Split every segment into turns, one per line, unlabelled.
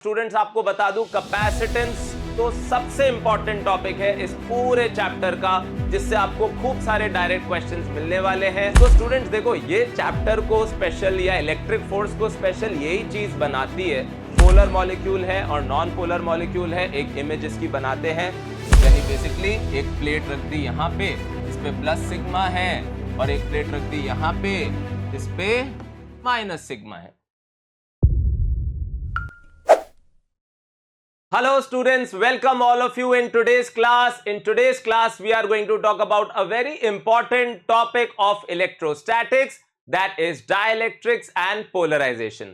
Students आपको बता दूं कैपेसिटेंस तो सबसे इंपॉर्टेंट टॉपिक है इस पूरे चैप्टर का, जिससे आपको खूब सारे डायरेक्ट क्वेश्चंस मिलने वाले हैं। तो स्टूडेंट्स देखो, ये चैप्टर को स्पेशल या इलेक्ट्रिक फोर्स को स्पेशल यही चीज बनाती है, पोलर मॉलिक्यूल है और नॉन पोलर मॉलिक्यूल है, एक इमेज इसकी बनाते हैं। यानी बेसिकली एक प्लेट रख दी यहाँ पे, इस पे प्लस सिग्मा है, और एक प्लेट रख दी यहाँ पे, इस पे माइनस सिग्मा है। Hello students, welcome all of you in today's class. In today's class, we are going to talk about a very important topic of electrostatics, that is dielectrics and polarization.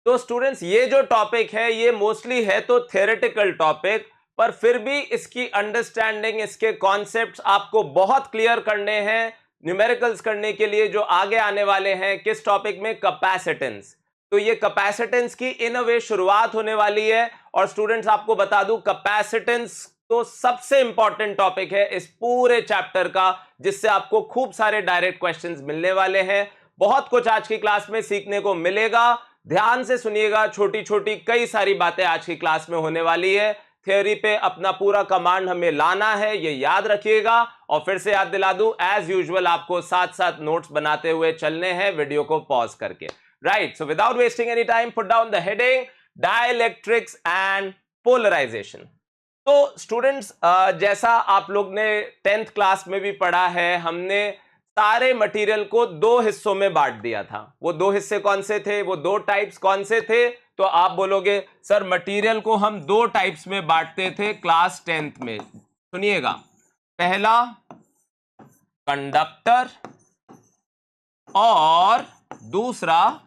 तो students, ये जो topic है ये mostly है तो theoretical topic, पर फिर भी इसकी understanding, इसके concepts आपको बहुत clear करने हैं न्यूमेरिकल्स करने के लिए जो आगे आने वाले हैं। किस टॉपिक में? कैपेसिटेंस। तो ये कैपेसिटेंस की इन अ वे शुरुआत होने वाली है। और स्टूडेंट्स आपको बता दूं, कैपेसिटेंस तो सबसे इंपॉर्टेंट टॉपिक है इस पूरे चैप्टर का, जिससे आपको खूब सारे डायरेक्ट क्वेश्चंस मिलने वाले हैं। बहुत कुछ आज की क्लास में सीखने को मिलेगा, ध्यान से सुनिएगा। छोटी छोटी कई सारी बातें आज की क्लास में होने वाली है। थ्योरी पे अपना पूरा कमांड हमें लाना है, ये याद रखिएगा। और फिर से याद दिला दूं, एज यूजुअल आपको साथ साथ नोट्स बनाते हुए चलने हैं वीडियो को पॉज करके। Right, so without wasting any time, put down the heading dielectrics and polarisation. तो स्टूडेंट्स, जैसा आप लोग ने 10th क्लास में भी पढ़ा है, हमने सारे मटेरियल को दो हिस्सों में बांट दिया था। वो दो हिस्से कौन से थे, वो दो टाइप्स कौन से थे? तो आप बोलोगे सर मटेरियल को हम दो टाइप्स में बांटते थे क्लास 10th में। सुनिएगा, पहला कंडक्टर और दूसरा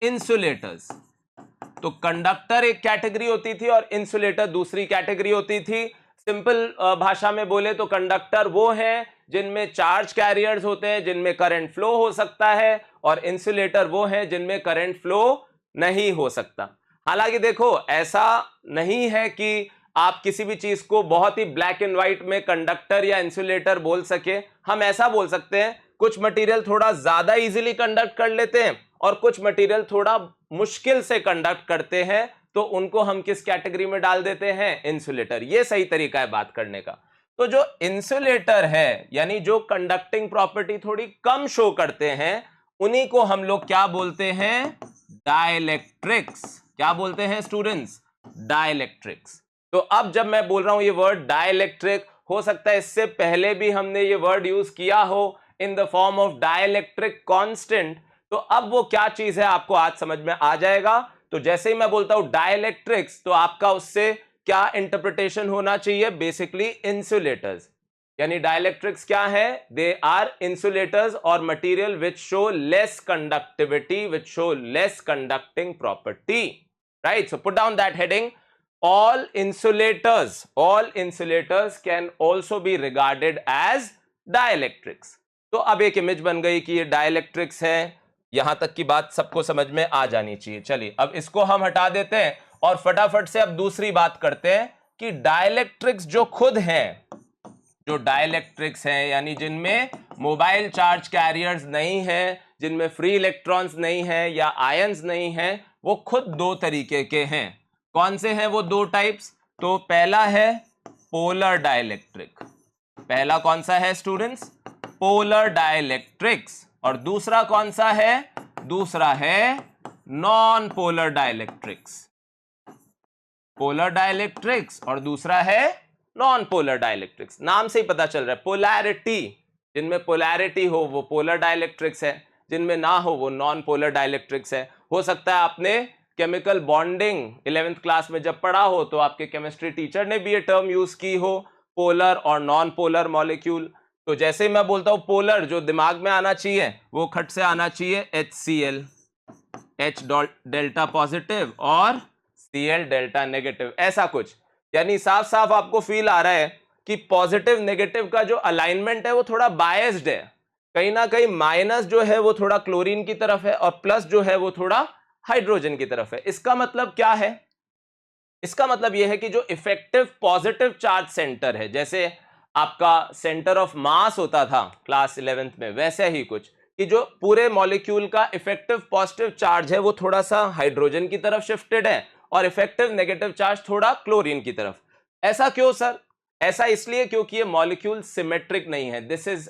इंसुलेटर्स। तो कंडक्टर एक कैटेगरी होती थी और इंसुलेटर दूसरी कैटेगरी होती थी। सिंपल भाषा में बोले तो कंडक्टर वो हैं जिनमें चार्ज कैरियर्स होते हैं, जिनमें करंट फ्लो हो सकता है, और इंसुलेटर वो हैं जिनमें करंट फ्लो नहीं हो सकता। हालांकि देखो, ऐसा नहीं है कि आप किसी भी चीज को बहुत ही ब्लैक एंड व्हाइट में कंडक्टर या इंसुलेटर बोल सके। हम ऐसा बोल सकते हैं, कुछ मटेरियल थोड़ा ज्यादा इजीली कंडक्ट कर लेते हैं और कुछ मटेरियल थोड़ा मुश्किल से कंडक्ट करते हैं, तो उनको हम किस कैटेगरी में डाल देते हैं? इंसुलेटर। ये सही तरीका है बात करने का। तो जो इंसुलेटर है, यानी जो कंडक्टिंग प्रॉपर्टी थोड़ी कम शो करते हैं, उन्हीं को हम लोग क्या बोलते हैं? डाइलेक्ट्रिक्स। क्या बोलते हैं स्टूडेंट्स? डाइलेक्ट्रिक्स। तो अब जब मैं बोल रहा हूं ये वर्ड डाइलेक्ट्रिक, हो सकता है इससे पहले भी हमने ये वर्ड यूज किया हो in the form of dielectric constant. तो अब वो क्या चीज है आपको आज समझ में आ जाएगा। तो जैसे ही मैं बोलता हूं डाइलेक्ट्रिक्स, तो आपका उससे क्या इंटरप्रिटेशन होना चाहिए? Basically insulators. यानी डाइलेक्ट्रिक्स क्या है? दे आर इंसुलेटर्स और material which show less conductivity, which show less conducting property. Right, so put down that heading. all insulators can also be regarded as dielectrics। तो अब एक image बन गई कि ये डाइलेक्ट्रिक्स है। यहां तक की बात सबको समझ में आ जानी चाहिए। चलिए अब इसको हम हटा देते हैं और फटाफट से अब दूसरी बात करते हैं कि डाइलेक्ट्रिक्स जो खुद हैं, जो डाइलेक्ट्रिक्स हैं यानी जिनमें मोबाइल चार्ज कैरियर्स नहीं है, जिनमें फ्री इलेक्ट्रॉन्स नहीं है या आयंस नहीं है, वो खुद दो तरीके के हैं। कौन से हैं वो दो टाइप्स? तो पहला है पोलर डाइलेक्ट्रिक। पहला कौन सा है स्टूडेंट्स? Polar dielectrics. और दूसरा कौन सा है? दूसरा है non polar dielectrics. Polar dielectrics और दूसरा है नॉन पोलर डाइलेक्ट्रिक्स। नाम से ही पता चल रहा है, पोलैरिटी। जिनमें पोलैरिटी हो वो पोलर डाइलेक्ट्रिक्स है, जिनमें ना हो वो नॉन पोलर डाइलेक्ट्रिक्स है। हो सकता है आपने केमिकल बॉन्डिंग 11th क्लास में जब पढ़ा हो तो आपके केमिस्ट्री टीचर ने भी ये टर्म यूज की हो, पोलर और नॉन पोलर मॉलिक्यूल। तो जैसे ही मैं बोलता हूं पोलर, जो दिमाग में आना चाहिए वो खट से आना चाहिए HCl, H डेल्टा पॉजिटिव और Cl डेल्टा नेगेटिव, ऐसा कुछ। यानी साफ साफ आपको फील आ रहा है कि पॉजिटिव नेगेटिव का जो अलाइनमेंट है वो थोड़ा बायस्ड है। कहीं ना कहीं माइनस जो है वो थोड़ा क्लोरीन की तरफ है और प्लस जो है वो थोड़ा हाइड्रोजन की तरफ है। इसका मतलब क्या है? इसका मतलब यह है कि जो इफेक्टिव पॉजिटिव चार्ज सेंटर है, जैसे आपका सेंटर ऑफ मास होता था क्लास 11th में, वैसे ही कुछ कि जो पूरे मॉलिक्यूल का इफेक्टिव पॉजिटिव चार्ज है वो थोड़ा सा हाइड्रोजन की तरफ शिफ्टेड है और इफेक्टिव नेगेटिव चार्ज थोड़ा क्लोरीन की तरफ। ऐसा क्यों सर? ऐसा इसलिए क्योंकि ये मॉलिक्यूल सिमेट्रिक नहीं है, this is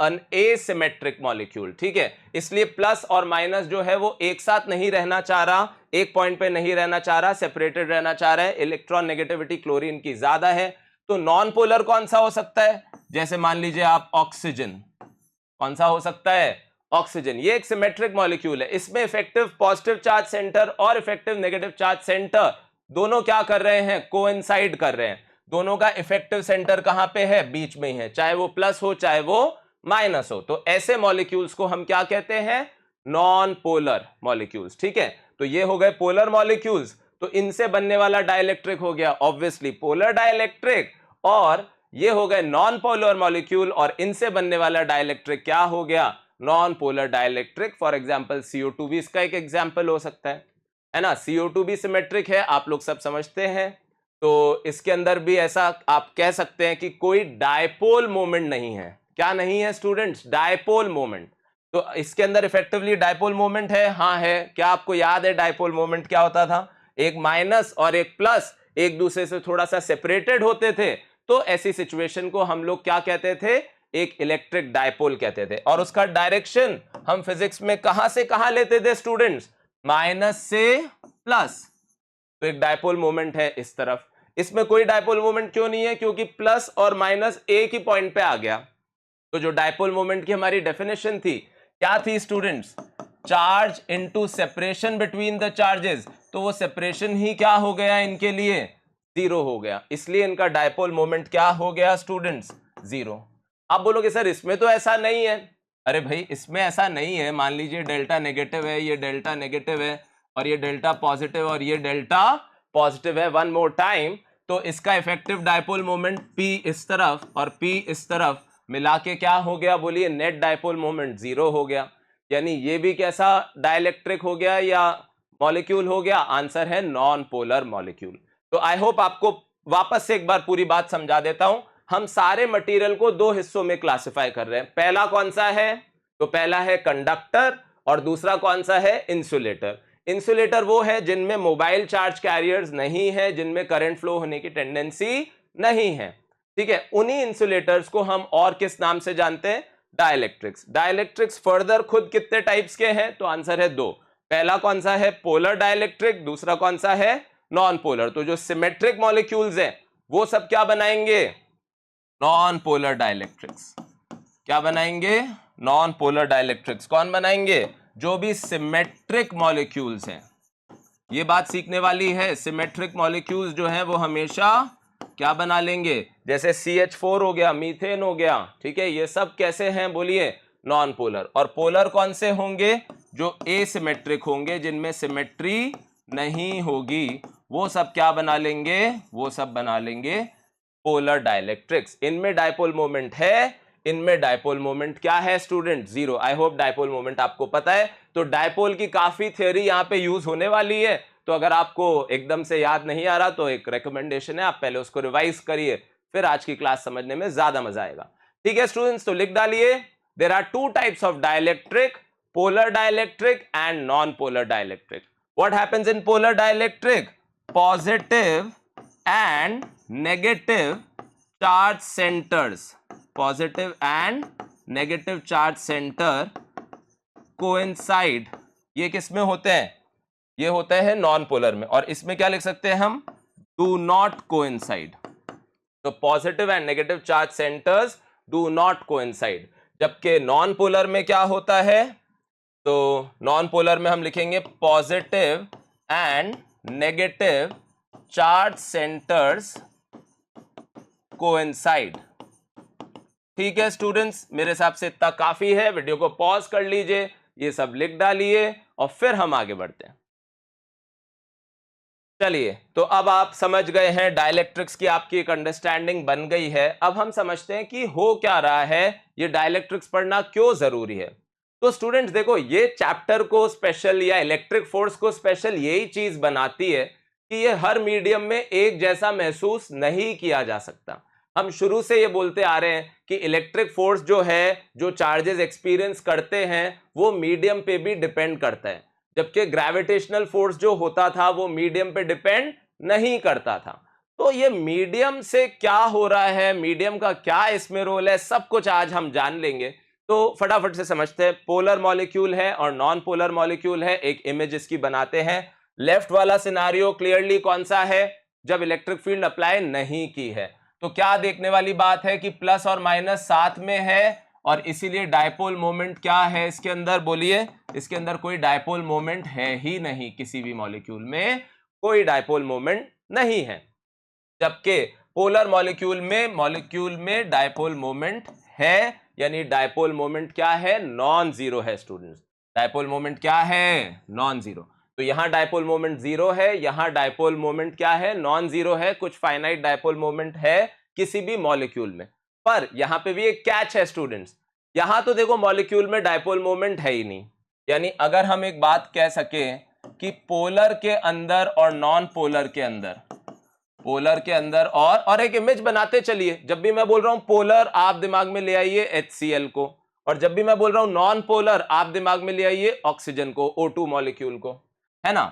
an asymmetric molecule, ठीक है। इसलिए प्लस और माइनस जो है वो एक साथ नहीं रहना चाह रहा, एक पॉइंट पे नहीं रहना चाह रहा, सेपरेटेड रहना चाह रहा है। इलेक्ट्रॉन नेगेटिविटी क्लोरीन की ज्यादा है, तो नॉन पोलर कौन सा हो सकता है? जैसे मान लीजिए आप ऑक्सीजन, कौन सा हो सकता है? ऑक्सीजन। ये एक सिमेट्रिक मॉलिक्यूल है, इसमें इफेक्टिव पॉजिटिव चार्ज सेंटर और इफेक्टिव नेगेटिव चार्ज सेंटर दोनों क्या कर रहे हैं? कोइंसाइड कर रहे हैं। दोनों का इफेक्टिव सेंटर कहां पे है? बीच में ही है, चाहे वो प्लस हो चाहे वो माइनस हो। तो ऐसे मॉलिक्यूल्स को हम क्या कहते हैं? नॉन पोलर मॉलिक्यूल्स, ठीक है। तो ये हो गए पोलर मॉलिक्यूल्स, तो इनसे बनने वाला डाइलेक्ट्रिक हो गया ऑब्वियसली पोलर डाइलेक्ट्रिक, और ये हो गए नॉन पोलर मॉलिक्यूल और इनसे बनने वाला डाइलेक्ट्रिक क्या हो गया? Non polar dielectric. For example CO2 भी इसका एक एग्जांपल हो सकता है ना। CO2 भी सिमेट्रिक है, आप लोग सब समझते हैं। तो इसके अंदर भी ऐसा आप कह सकते हैं कि कोई डायपोल मोमेंट नहीं है। क्या नहीं है स्टूडेंट्स? Dipole moment. तो इसके अंदर इफेक्टिवली डायपोल मोमेंट है, हाँ है। क्या आपको याद है डायपोल मोमेंट क्या होता था? एक माइनस और एक प्लस एक दूसरे से थोड़ा सा सेपरेटेड होते थे, तो ऐसी सिचुएशन को हम लोग क्या कहते थे? एक इलेक्ट्रिक डायपोल कहते थे। और उसका डायरेक्शन हम फिजिक्स में कहां से कहां लेते थे स्टूडेंट्स? माइनस से प्लस। तो एक डायपोल मोमेंट है इस तरफ। इसमें कोई डायपोल मोमेंट क्यों नहीं है? क्योंकि प्लस और माइनस एक ही पॉइंट पे आ गया। तो जो डायपोल मोमेंट की हमारी डेफिनेशन थी क्या थी students? Charge into separation between the charges. तो वो सेपरेशन ही क्या हो गया इनके लिए? जीरो हो गया। इसलिए इनका डायपोल मोमेंट क्या हो गया स्टूडेंट्स? जीरो। आप बोलोगे सर इसमें तो ऐसा नहीं है। अरे भाई इसमें ऐसा नहीं है। मान लीजिए डेल्टा नेगेटिव है, ये डेल्टा नेगेटिव है, और ये डेल्टा पॉजिटिव और ये डेल्टा पॉजिटिव है। वन मोर टाइम, तो इसका इफेक्टिव डायपोल मोमेंट P इस तरफ और P इस तरफ मिला के क्या हो गया? बोलिए नेट डायपोल मोमेंट जीरो हो गया। यानी ये भी कैसा डाइलेक्ट्रिक हो गया या मॉलिक्यूल हो गया? आंसर है नॉन पोलर मॉलिक्यूल। तो आई होप आपको वापस से एक बार पूरी बात समझा देता हूं। हम सारे मटेरियल को दो हिस्सों में क्लासिफाई कर रहे हैं। पहला कौन सा है? तो पहला है कंडक्टर और दूसरा कौन सा है? इंसुलेटर। इंसुलेटर वो है जिनमें मोबाइल चार्ज कैरियर्स नहीं है, जिनमें करंट फ्लो होने की टेंडेंसी नहीं है, ठीक है। उन्हीं इंसुलेटर्स को हम और किस नाम से जानते हैं? डाइलेक्ट्रिक्स। डाइलेक्ट्रिक्स फर्दर खुद कितने टाइप्स के हैं? तो आंसर है दो। पहला कौन सा है? Polar dielectric. दूसरा कौन सा है? Non polar. तो जो सिमेट्रिक मॉलिक्यूल्स हैं वो सब क्या बनाएंगे? Non polar dielectrics. क्या बनाएंगे? Non polar dielectrics. कौन बनाएंगे? जो भी सिमेट्रिक मॉलिक्यूल्स हैं। ये बात सीखने वाली है। सिमेट्रिक मॉलिक्यूल्स जो हैं वो हमेशा क्या बना लेंगे? जैसे CH4 हो गया, मीथेन हो गया, ठीक है। ये सब कैसे हैं? बोलिए नॉन पोलर। और पोलर कौन से होंगे? जो एसिमेट्रिक होंगे, जिनमें सिमेट्री नहीं होगी, वो सब क्या बना लेंगे? वो सब बना लेंगे पोलर डाइलेक्ट्रिक्स। इनमें डायपोल मोमेंट है, इनमें डायपोल मोमेंट क्या है student? Zero. I hope dipole moment आपको पता है। तो डायपोल की काफी थ्योरी यहां पे यूज होने वाली है। तो अगर आपको एकदम से याद नहीं आ रहा तो एक रिकमेंडेशन है, आप पहले उसको रिवाइज करिए, फिर आज की क्लास समझने में ज्यादा मजा आएगा, ठीक है स्टूडेंट्स। तो लिख डालिए, there are two types of dielectric, polar dielectric and non polar dielectric. What happens in polar dielectric? Positive and negative charge centres, positive and negative charge centre coincide. ये किस में होते हैं? ये होते हैं नॉन पोलर में। और इसमें क्या लिख सकते हैं हम? Do not coincide. तो positive and negative charge centres do not coincide. जबकि नॉन पोलर में क्या होता है? तो नॉन पोलर में हम लिखेंगे positive and negative charge centres coincide. ठीक है स्टूडेंट्स, मेरे हिसाब से इतना काफी है। वीडियो को पॉज कर लीजिए, ये सब लिख डालिए और फिर हम आगे बढ़ते हैं। चलिए, तो अब आप समझ गए हैं, डाइलेक्ट्रिक्स की आपकी एक अंडरस्टैंडिंग बन गई है। अब हम समझते हैं कि हो क्या रहा है, ये डाइलेक्ट्रिक्स पढ़ना क्यों जरूरी है। तो स्टूडेंट्स देखो, ये चैप्टर को स्पेशल या इलेक्ट्रिक फोर्स को स्पेशल यही चीज बनाती है कि ये हर मीडियम में एक जैसा महसूस नहीं किया जा सकता। हम शुरू से ये बोलते आ रहे हैं कि इलेक्ट्रिक फोर्स जो है, जो चार्जेस एक्सपीरियंस करते हैं, वो मीडियम पे भी डिपेंड करता है। जबकि ग्रेविटेशनल फोर्स जो होता था वो मीडियम पे डिपेंड नहीं करता था। तो ये मीडियम से क्या हो रहा है, मीडियम का क्या इसमें रोल है, सब कुछ आज हम जान लेंगे। तो फटाफट से समझते हैं। पोलर मॉलिक्यूल है और नॉन पोलर मॉलिक्यूल है, एक इमेज इसकी बनाते हैं। लेफ्ट वाला सिनारियो क्लियरली कौन सा है, जब इलेक्ट्रिक फील्ड अप्लाई नहीं की है। तो क्या देखने वाली बात है कि प्लस और माइनस साथ में है और इसीलिए डायपोल मोमेंट क्या है इसके अंदर, बोलिए। इसके अंदर कोई डायपोल मोमेंट है ही नहीं, किसी भी मॉलिक्यूल में कोई डायपोल मोमेंट नहीं है। जबकि पोलर मॉलिक्यूल में डायपोल मोमेंट है, यानी डायपोल मोमेंट क्या है, नॉन जीरो है स्टूडेंट्स। डायपोल मोमेंट क्या है, नॉन जीरो। तो यहां डायपोल मोमेंट जीरो है, यहां डायपोल मोमेंट क्या है, नॉन जीरो है। कुछ फाइनाइट डायपोल मोमेंट है किसी भी मॉलिक्यूल में, पर यहां पे भी एक कैच है स्टूडेंट्स। यहां तो देखो मॉलिक्यूल में डायपोल मोमेंट है ही नहीं, यानी अगर हम एक बात कह सके कि पोलर के अंदर और नॉन पोलर के अंदर, पोलर के अंदर और एक इमेज बनाते चलिए। जब भी मैं बोल रहा हूं पोलर, आप दिमाग में ले आइए HCl को, और जब भी मैं बोल रहा हूं नॉन पोलर, आप दिमाग में ले आइए ऑक्सीजन को, O2 मॉलिक्यूल को, है ना।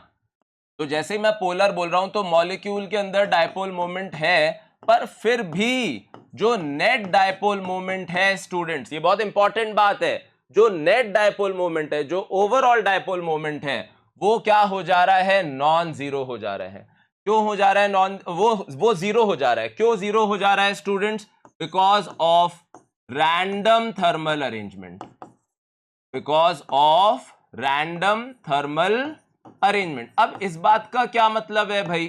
तो जैसे ही मैं पोलर बोल रहा हूं तो मॉलिक्यूल के अंदर डायपोल मोमेंट है, पर फिर भी जो नेट डायपोल मोमेंट है स्टूडेंट्स, ये बहुत इंपॉर्टेंट बात है, जो नेट डायपोल मोमेंट है, जो ओवरऑल डायपोल मोमेंट है, वो क्या हो जा रहा है, नॉन जीरो हो जा रहा है। क्यों हो जा रहा है नॉन, वो जीरो हो जा रहा है। क्यों जीरो हो जा रहा है students, because of random thermal arrangement, because of random thermal arrangement. अब इस बात का क्या मतलब है भाई,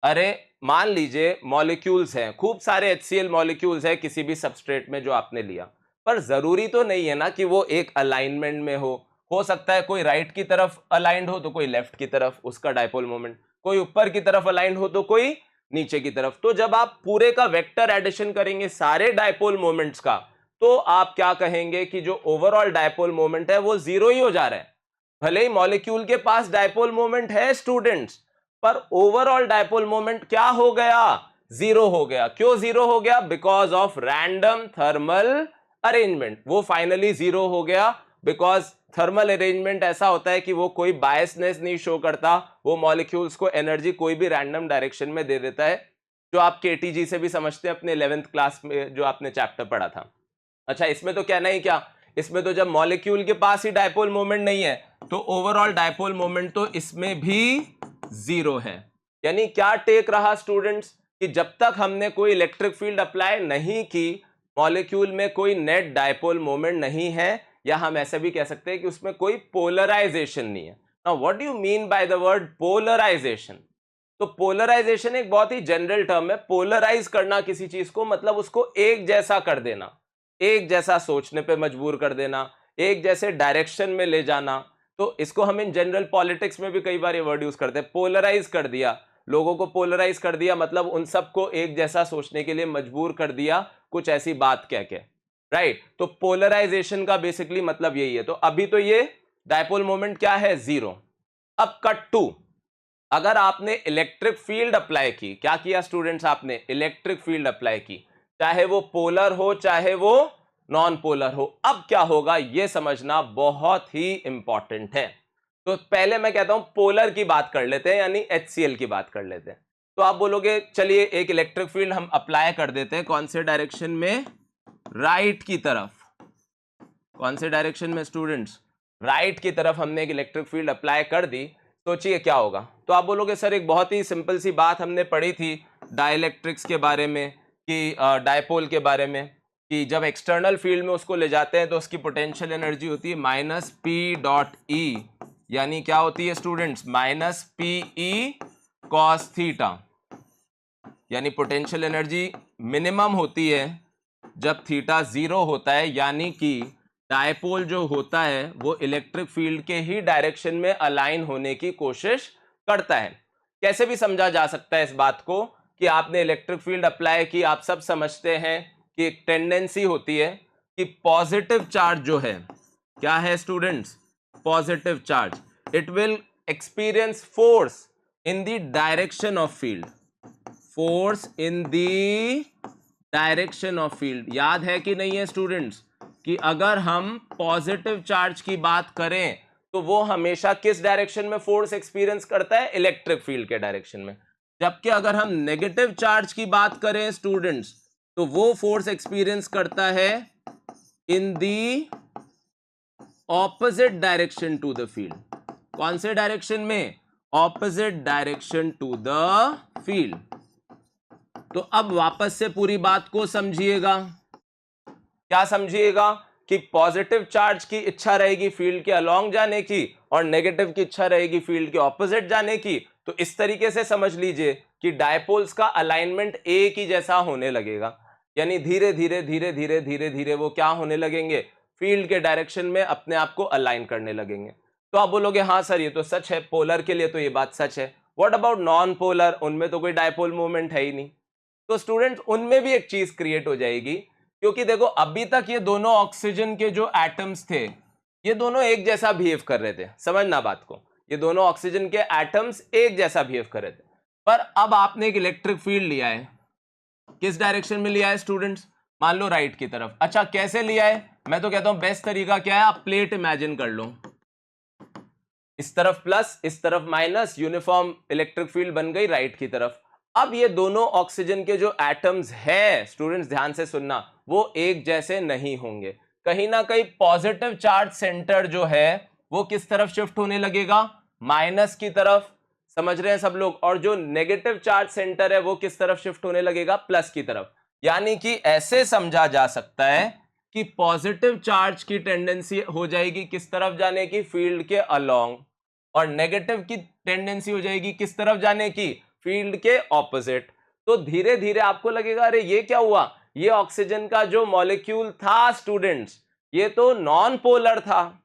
अरे मान लीजिए मॉलिक्यूल्स हैं, खूब सारे HCl मॉलिक्यूल्स हैं किसी भी सबस्ट्रेट में जो आपने लिया, पर जरूरी तो नहीं है ना कि वो एक अलाइनमेंट में हो सकता है कोई राइट की तरफ अलाइंड हो तो कोई लेफ्ट की तरफ, उसका डायपोल मोमेंट, कोई ऊपर की तरफ अलाइंड हो तो कोई नीचे की तरफ। तो जब आप पूरे का वेक्टर एडिशन करेंगे सारे डायपोल मोमेंट्स का, तो आप क्या कहेंगे कि जो ओवरऑल डायपोल मोमेंट है वो जीरो ही हो जा रहा है। भले ही मॉलिक्यूल के पास डायपोल मोमेंट है स्टूडेंट्स, पर ओवरऑल डायपोल मोमेंट क्या हो गया, जीरो हो गया। क्यों जीरो हो गया, because of random thermal arrangement. वो फाइनली जीरो हो गया बिकॉज थर्मल अरेंजमेंट ऐसा होता है कि वो कोई बायसनेस नहीं शो करता, वो मॉलिक्यूल्स को एनर्जी कोई भी रैंडम डायरेक्शन में दे देता है, जो आप KTG से भी समझते हैं अपने 11th क्लास में जो आपने चैप्टर पढ़ा था। अच्छा, इसमें तो कहना ही क्या, इसमें तो जब मॉलिक्यूल के पास ही डायपोल मोमेंट नहीं है तो ओवरऑल डायपोल मोमेंट तो इसमें भी जीरो है। यानी क्या टेक रहा स्टूडेंट्स, कि जब तक हमने कोई इलेक्ट्रिक फील्ड अप्लाई नहीं की, मॉलिक्यूल में कोई नेट डायपोल मोमेंट नहीं है, या हम ऐसा भी कह सकते हैं कि उसमें कोई पोलराइजेशन नहीं है। Now what do you mean by the word polarisation. तो पोलराइजेशन एक बहुत ही जनरल टर्म है। पोलराइज करना किसी चीज को मतलब उसको एक जैसा कर देना, एक जैसा सोचने पे मजबूर कर देना, एक जैसे डायरेक्शन में ले जाना। तो इसको हम इन जनरल पॉलिटिक्स में भी कई बार ये वर्ड यूज करते हैं, पोलराइज कर दिया, लोगों को पोलराइज कर दिया, मतलब उन सबको एक जैसा सोचने के लिए मजबूर कर दिया कुछ ऐसी बात कह के, राइट। तो पोलराइजेशन का बेसिकली मतलब यही है। तो अभी तो ये डायपोल मोमेंट क्या है, जीरो। अब कट टू, अगर आपने इलेक्ट्रिक फील्ड अप्लाई की, क्या किया स्टूडेंट्स, आपने इलेक्ट्रिक फील्ड अप्लाई की, चाहे वो पोलर हो चाहे वो नॉन पोलर हो, अब क्या होगा यह समझना बहुत ही इंपॉर्टेंट है। तो पहले मैं कहता हूं पोलर की बात कर लेते हैं, यानी HCl की बात कर लेते हैं। तो आप बोलोगे चलिए एक इलेक्ट्रिक फील्ड हम अप्लाई कर देते हैं, कौन से डायरेक्शन में, राइट की तरफ। कौन से डायरेक्शन में स्टूडेंट्स, राइट की तरफ हमने एक इलेक्ट्रिक फील्ड अप्लाई कर दी। सोचिए क्या होगा। तो आप बोलोगे सर एक बहुत ही सिंपल सी बात हमने पढ़ी थी डाइलेक्ट्रिक्स के बारे में, कि डायपोल के बारे में, कि जब एक्सटर्नल फील्ड में उसको ले जाते हैं तो उसकी पोटेंशियल एनर्जी होती है -P.E, यानी क्या होती है स्टूडेंट्स, -PE cos थीटा, यानी पोटेंशियल एनर्जी मिनिमम होती है जब थीटा जीरो होता है, यानी कि डायपोल जो होता है वो इलेक्ट्रिक फील्ड के ही डायरेक्शन में अलाइन होने की कोशिश करता है। कैसे भी समझा जा सकता है इस बात को कि आपने इलेक्ट्रिक फील्ड अप्लाई की, आप सब समझते हैं कि एक टेंडेंसी होती है कि पॉजिटिव चार्ज जो है, क्या है students, positive charge, it will experience force in the direction of field, force in the direction of field. याद है कि नहीं है स्टूडेंट्स, कि अगर हम पॉजिटिव चार्ज की बात करें तो वो हमेशा किस डायरेक्शन में फोर्स एक्सपीरियंस करता है? इलेक्ट्रिक फील्ड के डायरेक्शन में। जबकि अगर हम नेगेटिव चार्ज की बात करें स्टूडेंट्स, तो वो फोर्स एक्सपीरियंस करता है in the opposite direction to the field. कौन से डायरेक्शन में? Opposite direction to the field. तो अब वापस से पूरी बात को समझिएगा। क्या समझिएगा? कि पॉजिटिव चार्ज की इच्छा रहेगी फील्ड के अलोंग जाने की और नेगेटिव की इच्छा रहेगी फील्ड के ऑपोजिट जाने की। तो इस तरीके से समझ लीजिए कि डायपोल्स का अलाइनमेंट एक ही जैसा होने लगेगा, यानी धीरे धीरे धीरे धीरे धीरे धीरे वो क्या होने लगेंगे? फील्ड के डायरेक्शन में अपने आप को अलाइन करने लगेंगे। तो आप बोलोगे हाँ सर ये तो सच है, पोलर के लिए तो ये बात सच है। What about non polar? उनमें तो कोई डायपोल मूवमेंट है ही नहीं। तो स्टूडेंट्स उनमें भी एक चीज क्रिएट हो जाएगी, क्योंकि देखो अभी तक ये दोनों ऑक्सीजन के जो एटम्स थे ये दोनों एक जैसा बिहेव कर रहे थे। समझना बात को, ये दोनों ऑक्सीजन के एटम्स एक जैसा बिहेव कर रहे थे। पर अब आपने एक इलेक्ट्रिक फील्ड लिया है, किस डायरेक्शन में लिया है स्टूडेंट्स? मान लो राइट की तरफ। अच्छा कैसे लिया है? मैं तो कहता हूं बेस्ट तरीका क्या है, आप प्लेट इमेजिन कर लो, इस तरफ प्लस इस तरफ माइनस, यूनिफॉर्म इलेक्ट्रिक फील्ड बन गई राइट की तरफ। अब ये दोनों ऑक्सीजन के जो एटम्स है स्टूडेंट्स ध्यान से सुनना, वो एक जैसे नहीं होंगे। कहीं ना कहीं पॉजिटिव चार्ज सेंटर जो है वो किस तरफ शिफ्ट होने लगेगा? माइनस की तरफ। समझ रहे हैं सब लोग? और जो नेगेटिव चार्ज सेंटर है वो किस तरफ शिफ्ट होने लगेगा? प्लस की तरफ। यानी कि ऐसे समझा जा सकता है कि पॉजिटिव चार्ज की टेंडेंसी हो जाएगी किस तरफ जाने की? फील्ड के अलोंग। और नेगेटिव की टेंडेंसी हो जाएगी किस तरफ जाने की? फील्ड के ऑपोजिट। तो धीरे धीरे आपको लगेगा अरे ये क्या हुआ, ये ऑक्सीजन का जो मॉलिक्यूल था स्टूडेंट्स ये तो नॉन पोलर था,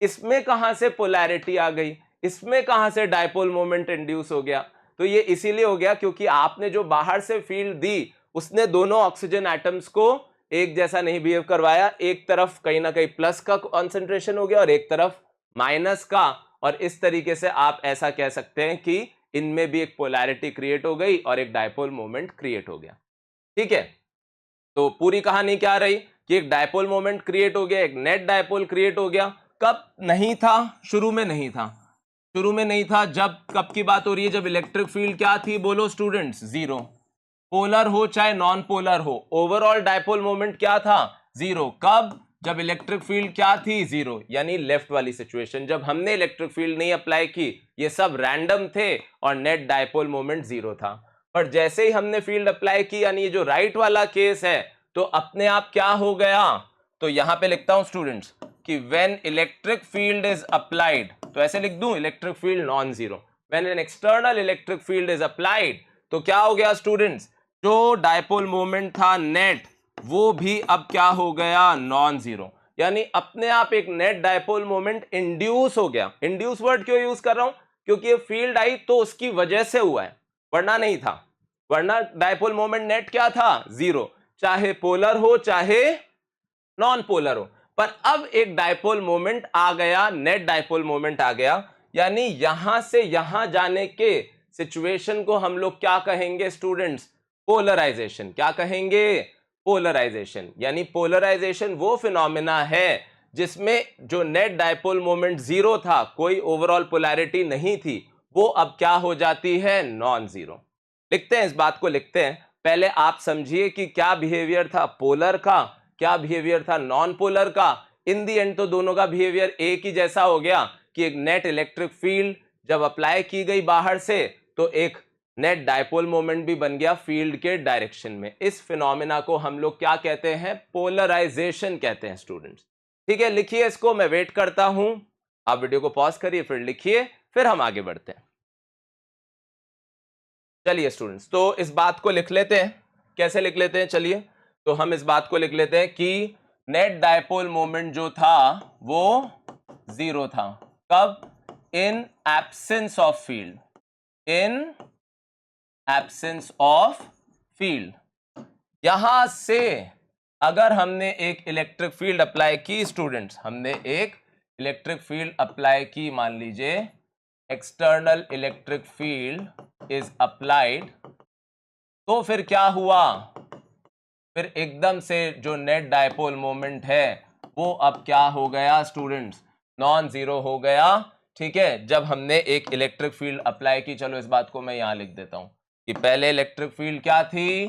इसमें कहां से पोलैरिटी आ गई, इसमें कहां से डायपोल मोमेंट इंड्यूस हो गया? तो ये इसीलिए हो गया क्योंकि आपने जो बाहर से फील्ड दी उसने दोनों ऑक्सीजन एटम्स को एक जैसा नहीं बिहेव करवाया। एक तरफ कहीं ना कहीं प्लस का कॉन्सेंट्रेशन हो गया और एक तरफ माइनस का, और इस तरीके से आप ऐसा कह सकते हैं कि इनमें भी एक पोलैरिटी क्रिएट हो गई और एक डायपोल मोमेंट क्रिएट हो गया। ठीक है, तो पूरी कहानी क्या रही कि एक डायपोल मोमेंट क्रिएट हो गया, एक नेट डायपोल क्रिएट हो गया। कब नहीं था? शुरू में नहीं था। शुरू में नहीं था जब, कब की बात हो रही है? जब इलेक्ट्रिक फील्ड क्या थी बोलो स्टूडेंट्स? जीरो। पोलर हो चाहे नॉन पोलर हो, ओवरऑल डायपोल मोमेंट क्या था? जीरो। कब? जब इलेक्ट्रिक फील्ड क्या थी? जीरो। यानी लेफ्ट वाली सिचुएशन, जब हमने इलेक्ट्रिक फील्ड नहीं अप्लाई की, ये सब रैंडम थे और नेट डायपोल मोमेंट जीरो था। पर जैसे ही हमने फील्ड अप्लाई की, यानी ये जो राइट वाला केस है, तो अपने आप क्या हो गया? तो यहां पे लिखता हूं स्टूडेंट्स कि when electric field is applied, तो ऐसे लिख दूं electric field non zero, when an external electric field is applied, तो क्या हो गया स्टूडेंट्स? जो डायपोल मोमेंट था नेट, वो भी अब क्या हो गया? Non zero. यानी अपने आप एक नेट डायपोल मोमेंट इंड्यूस हो गया। इंड्यूस वर्ड क्यों यूज कर रहा हूं? क्योंकि ये फील्ड आई तो उसकी वजह से हुआ है, वरना नहीं था। वरना डायपोल मोमेंट नेट क्या था? जीरो, चाहे पोलर हो चाहे नॉन पोलर हो। पर अब एक डायपोल मोमेंट आ गया, नेट डायपोल मोमेंट आ गया, यानी यहां से यहां जाने के सिचुएशन को हम लोग क्या कहेंगे स्टूडेंट्स? पोलराइजेशन। क्या कहेंगे? पोलराइजेशन। यानी पोलराइजेशन वो फिनोमेना है जिसमें जो नेट डायपोल मोमेंट जीरो था, कोई ओवरऑल पोलैरिटी नहीं थी, वो अब क्या हो जाती है? Non zero. लिखते हैं, इस बात को लिखते हैं। पहले आप समझिए कि क्या बिहेवियर था पोलर का, क्या बिहेवियर था नॉन पोलर का। इन दी एंड तो दोनों का बिहेवियर एक ही जैसा हो गया कि एक नेट इलेक्ट्रिक फील्ड जब अप्लाई की गई बाहर से, तो एक नेट डायपोल मोमेंट भी बन गया फील्ड के डायरेक्शन में। इस फिनोमेना को हम लोग क्या कहते हैं? पोलराइजेशन कहते हैं स्टूडेंट्स। ठीक है, लिखिए इसको, मैं वेट करता हूं। आप वीडियो को पॉज करिए, फिर लिखिए, फिर हम आगे बढ़ते हैं। चलिए स्टूडेंट्स, तो इस बात को लिख लेते हैं। कैसे लिख लेते हैं? चलिए, तो हम इस बात को लिख लेते हैं कि नेट डायपोल मोमेंट जो था वो जीरो था। कब? In absence of field. In absence of field. यहां से अगर हमने एक इलेक्ट्रिक फील्ड अप्लाई की स्टूडेंट्स, हमने एक इलेक्ट्रिक फील्ड अप्लाई की, मान लीजिए external electric field is applied, तो फिर क्या हुआ? फिर एकदम से जो नेट डायपोल मोमेंट है वो अब क्या हो गया स्टूडेंट्स? नॉन जीरो हो गया। ठीक है, जब हमने एक इलेक्ट्रिक फील्ड अप्लाई की। चलो इस बात को मैं यहां लिख देता हूं कि पहले इलेक्ट्रिक फील्ड क्या थी,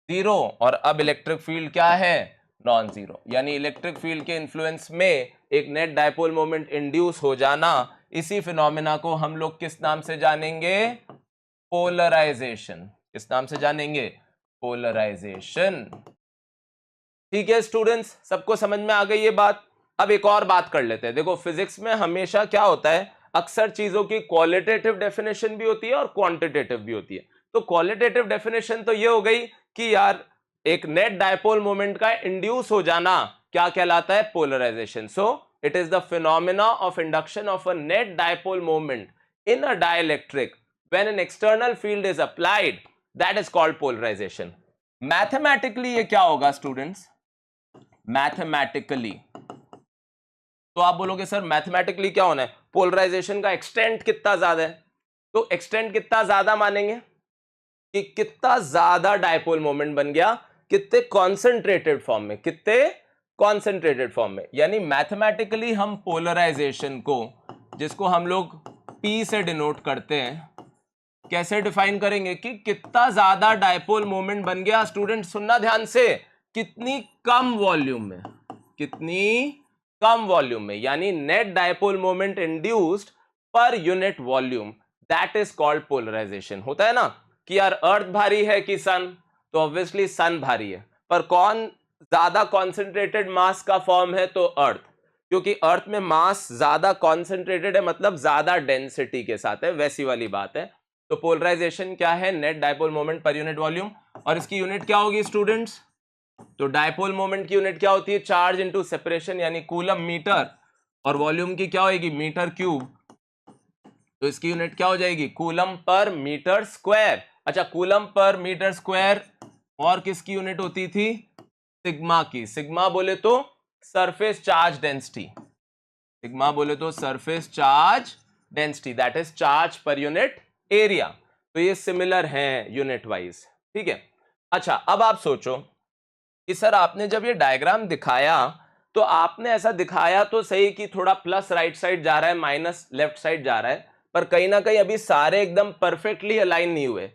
जीरो, और अब इलेक्ट्रिक फील्ड क्या है, नॉन जीरो। यानी इलेक्ट्रिक फील्ड के इन्फ्लुएंस में एक नेट डायपोल मोमेंट इंड्यूस हो जाना, इसी फिनोमेना को हम लोग किस नाम से जानेंगे, पोलराइजेशन। किस नाम से जानेंगे, पोलराइजेशन। ठीक है स्टूडेंट्स, सबको समझ में आ गई ये बात। अब एक और बात कर लेते हैं। देखो फिजिक्स में हमेशा क्या होता है, अक्सर चीजों की क्वालिटेटिव डेफिनेशन भी होती है और क्वांटिटेटिव भी होती है। तो क्वालिटेटिव डेफिनेशन तो ये हो गई कि यार एक नेट डायपोल मोमेंट का इंड्यूस हो जाना क्या कहलाता है, polarisation. So it is the phenomena of induction of a net dipole moment in a dielectric when an external field is applied, that is called polarisation. Mathematically ये क्या होगा students, mathematically, तो आप बोलोगे सर मैथमेटिकली क्या होना है, polarisation का एक्सटेंट कितना ज्यादा है। तो एक्सटेंट कितना ज्यादा मानेंगे कि कितना ज्यादा डायपोल मोमेंट बन गया, कितने कॉन्सेंट्रेटेड फॉर्म में, कितने कॉन्सेंट्रेटेड फॉर्म में। यानी मैथमेटिकली हम पोलराइजेशन को, जिसको हम लोग P से डिनोट करते हैं, कैसे डिफाइन करेंगे कि कितना ज्यादा डायपोल मोमेंट बन गया। स्टूडेंट सुनना ध्यान से, कितनी कम वॉल्यूम में, कितनी कम वॉल्यूम में, यानी net dipole moment induced per unit volume, that is called polarisation. होता है ना कि यार अर्थ भारी है कि सन, तो ऑब्वियसली सन भारी है, पर कौन ज्यादा कॉन्सेंट्रेटेड मास का फॉर्म है, तो अर्थ, क्योंकि अर्थ में मास ज्यादा कॉन्सेंट्रेटेड है, मतलब ज्यादा डेंसिटी के साथ है, वैसी वाली बात है। तो पोलराइजेशन क्या है, नेट डायपोल मोमेंट पर यूनिट वॉल्यूम, और इसकी यूनिट क्या होगी स्टूडेंट्स, तो डायपोल मोमेंट की यूनिट क्या होती है, चार्ज इनटू सेपरेशन, यानी कूलम मीटर, और वॉल्यूम की क्या होगी, मीटर क्यूब, तो इसकी यूनिट क्या हो जाएगी, कूलम पर मीटर स्क्वायर। अच्छा, कूलम पर मीटर स्क्वायर, और किसकी यूनिट होती थी, सिग्मा की। सिग्मा बोले तो सरफेस चार्ज डेंसिटी, सिग्मा बोले तो surface charge density, that is charge per unit area. तो ये सिमिलर हैं यूनिट वाइज। ठीक है, अच्छा अब आप सोचो कि सर आपने जब ये डायग्राम दिखाया तो आपने ऐसा दिखाया तो सही कि थोड़ा प्लस राइट साइड जा रहा है, माइनस लेफ्ट साइड जा रहा है, पर कहीं ना कहीं अभी सारे एकदम परफेक्टली अलाइन नहीं हुए।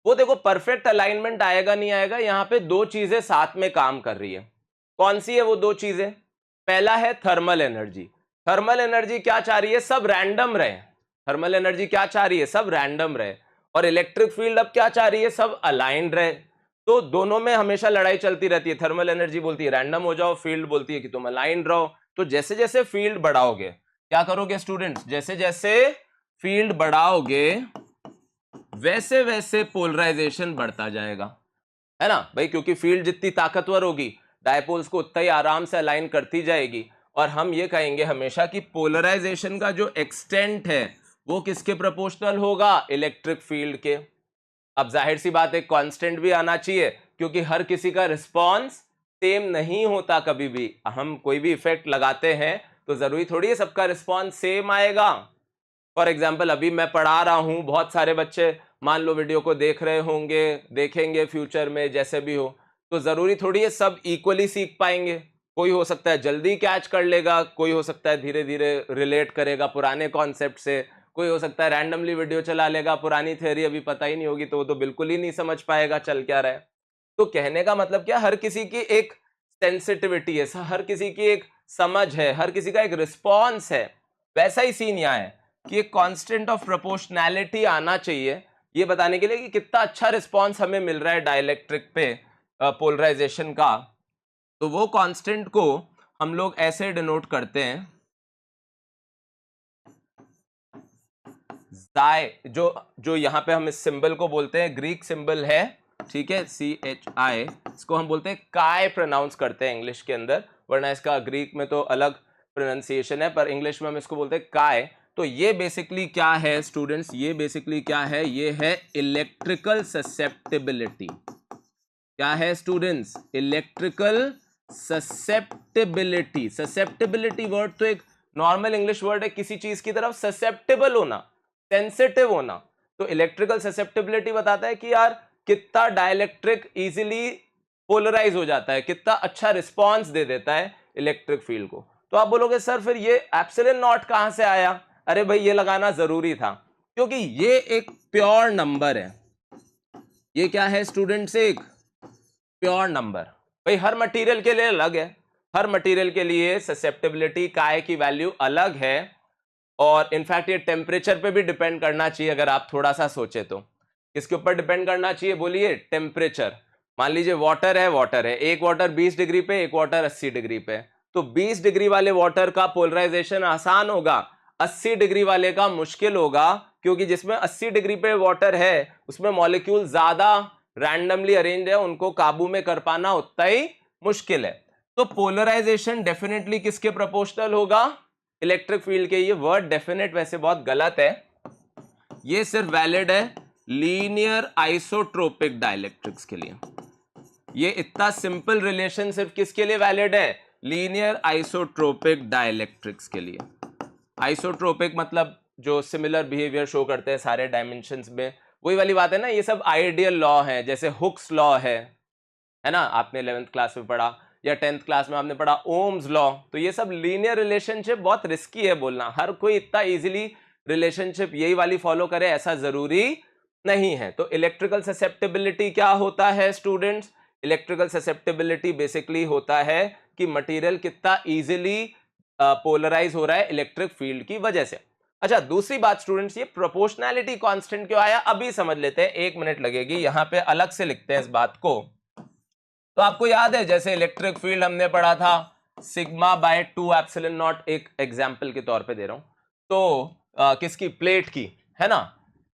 वो देखो परफेक्ट अलाइनमेंट आएगा नहीं आएगा, यहां पे दो चीजें साथ में काम कर रही है। कौन सी है वो दो चीजें, पहला है थर्मल एनर्जी। थर्मल एनर्जी क्या चाह रही है, सब रैंडम रहे। थर्मल एनर्जी क्या चाह रही है, सब रैंडम रहे। और इलेक्ट्रिक फील्ड अब क्या चाह रही है, सब अलाइंड रहे। तो दोनों में हमेशा लड़ाई चलती रहती है। थर्मल एनर्जी बोलती है रैंडम हो जाओ, फील्ड बोलती है कि तुम अलाइंड रहो। तो जैसे जैसे फील्ड बढ़ाओगे, क्या करोगे स्टूडेंट्स, जैसे जैसे फील्ड बढ़ाओगे वैसे वैसे पोलराइजेशन बढ़ता जाएगा, है ना भाई, क्योंकि फील्ड जितनी ताकतवर होगी डायपोल्स को उतना ही आराम से अलाइन करती जाएगी। और हम ये कहेंगे हमेशा कि पोलराइजेशन का जो एक्सटेंट है वो किसके प्रोपोर्शनल होगा, इलेक्ट्रिक फील्ड के। अब जाहिर सी बात है कांस्टेंट भी आना चाहिए, क्योंकि हर किसी का रिस्पॉन्स सेम नहीं होता। कभी भी हम कोई भी इफेक्ट लगाते हैं तो जरूरी थोड़ी है सबका रिस्पॉन्स सेम आएगा। फॉर एग्जाम्पल अभी मैं पढ़ा रहा हूं, बहुत सारे बच्चे मान लो वीडियो को देख रहे होंगे, देखेंगे फ्यूचर में जैसे भी हो, तो जरूरी थोड़ी है सब इक्वली सीख पाएंगे। कोई हो सकता है जल्दी कैच कर लेगा, कोई हो सकता है धीरे धीरे रिलेट करेगा पुराने कॉन्सेप्ट से, कोई हो सकता है रैंडमली वीडियो चला लेगा, पुरानी थ्योरी अभी पता ही नहीं होगी तो वो तो बिल्कुल ही नहीं समझ पाएगा चल क्या रहा है। तो कहने का मतलब क्या, हर किसी की एक सेंसिटिविटी है, हर किसी की एक समझ है, हर किसी का एक रिस्पॉन्स है। वैसा ही सीन यहाँ है कि एक कांस्टेंट ऑफ प्रोपोर्शनैलिटी आना चाहिए ये बताने के लिए कि कितना अच्छा रिस्पॉन्स हमें मिल रहा है डाइलेक्ट्रिक पे पोलराइजेशन का। तो वो कांस्टेंट को हम लोग ऐसे डिनोट करते हैं, जाय, जो यहां पे हम इस सिंबल को बोलते हैं, ग्रीक सिंबल है, ठीक है, CHI, इसको हम बोलते हैं काय प्रोनाउंस करते हैं इंग्लिश के अंदर, वरना इसका ग्रीक में तो अलग प्रोनाउंसिएशन है, पर इंग्लिश में हम इसको बोलते हैं काय। तो ये बेसिकली क्या है स्टूडेंट्स, ये बेसिकली क्या है, ये है इलेक्ट्रिकल ससेप्टिबिलिटी। क्या है students, electrical susceptibility. Susceptibility word तो एक नॉर्मल इंग्लिश वर्ड है, किसी चीज की तरफ ससेप्टेबल होना, सेंसिटिव होना। तो इलेक्ट्रिकल ससेप्टिबिलिटी बताता है कि यार कितना डाइलेक्ट्रिक इजीली पोलराइज हो जाता है, कितना अच्छा रिस्पॉन्स दे देता है इलेक्ट्रिक फील्ड को। तो आप बोलोगे सर फिर ये एप्सिलॉन नॉट कहां से आया? अरे भाई ये लगाना जरूरी था क्योंकि ये एक प्योर नंबर है। ये क्या है स्टूडेंट्स? एक प्योर नंबर। भाई हर मटेरियल के लिए अलग है, हर मटेरियल के लिए ससेप्टेबिलिटी काय की वैल्यू अलग है, और इनफैक्ट ये टेम्परेचर पे भी डिपेंड करना चाहिए। अगर आप थोड़ा सा सोचे तो किसके ऊपर डिपेंड करना चाहिए? बोलिए, टेम्परेचर। मान लीजिए वाटर है, एक वाटर 20 डिग्री पे, एक वाटर 80 डिग्री पे, तो 20 डिग्री वाले वाटर का पोलराइजेशन आसान होगा, 80 डिग्री वाले का मुश्किल होगा, क्योंकि जिसमें 80 डिग्री पे वाटर है उसमें मॉलिक्यूल ज्यादा रैंडमली अरेंज है, उनको काबू में कर पाना उतना ही मुश्किल है। तो पोलराइजेशन डेफिनेटली किसके प्रोपोर्शनल होगा? इलेक्ट्रिक फील्ड के। ये वर्ड डेफिनेट वैसे बहुत गलत है, ये सिर्फ वैलिड है लीनियर आइसोट्रोपिक डाइलेक्ट्रिक्स के लिए। ये इतना सिंपल रिलेशन सिर्फ किसके लिए वैलिड है? लीनियर आइसोट्रोपिक डाइलेक्ट्रिक्स के लिए। आइसोट्रोपिक मतलब जो सिमिलर बिहेवियर शो करते हैं सारे डायमेंशंस में, वही वाली बात है ना। ये सब आइडियल लॉ है, जैसे हुक्स लॉ है ना, आपने 11th क्लास में पढ़ा, या 10th क्लास में आपने पढ़ा ओम्स लॉ। तो ये सब लीनियर रिलेशनशिप बहुत रिस्की है बोलना, हर कोई इतना इजीली रिलेशनशिप यही वाली फॉलो करे ऐसा जरूरी नहीं है। तो इलेक्ट्रिकल ससेप्टेबिलिटी क्या होता है स्टूडेंट्स? इलेक्ट्रिकल ससेप्टेबिलिटी बेसिकली होता है कि मटेरियल कितना इजीली पोलराइज हो रहा है इलेक्ट्रिक फील्ड की वजह से। अच्छा, दूसरी बात स्टूडेंट्स, ये प्रोपोर्शनैलिटी कांस्टेंट क्यों आया अभी समझ लेते हैं, 1 मिनट लगेगी, यहां पे अलग से लिखते हैं इस बात को। तो आपको याद है जैसे इलेक्ट्रिक फील्ड हमने पढ़ा था सिग्मा बाय 2 एप्सिलॉन नॉट, एक एग्जांपल के तौर पे दे रहा हूं, तो किसकी? प्लेट की, है ना।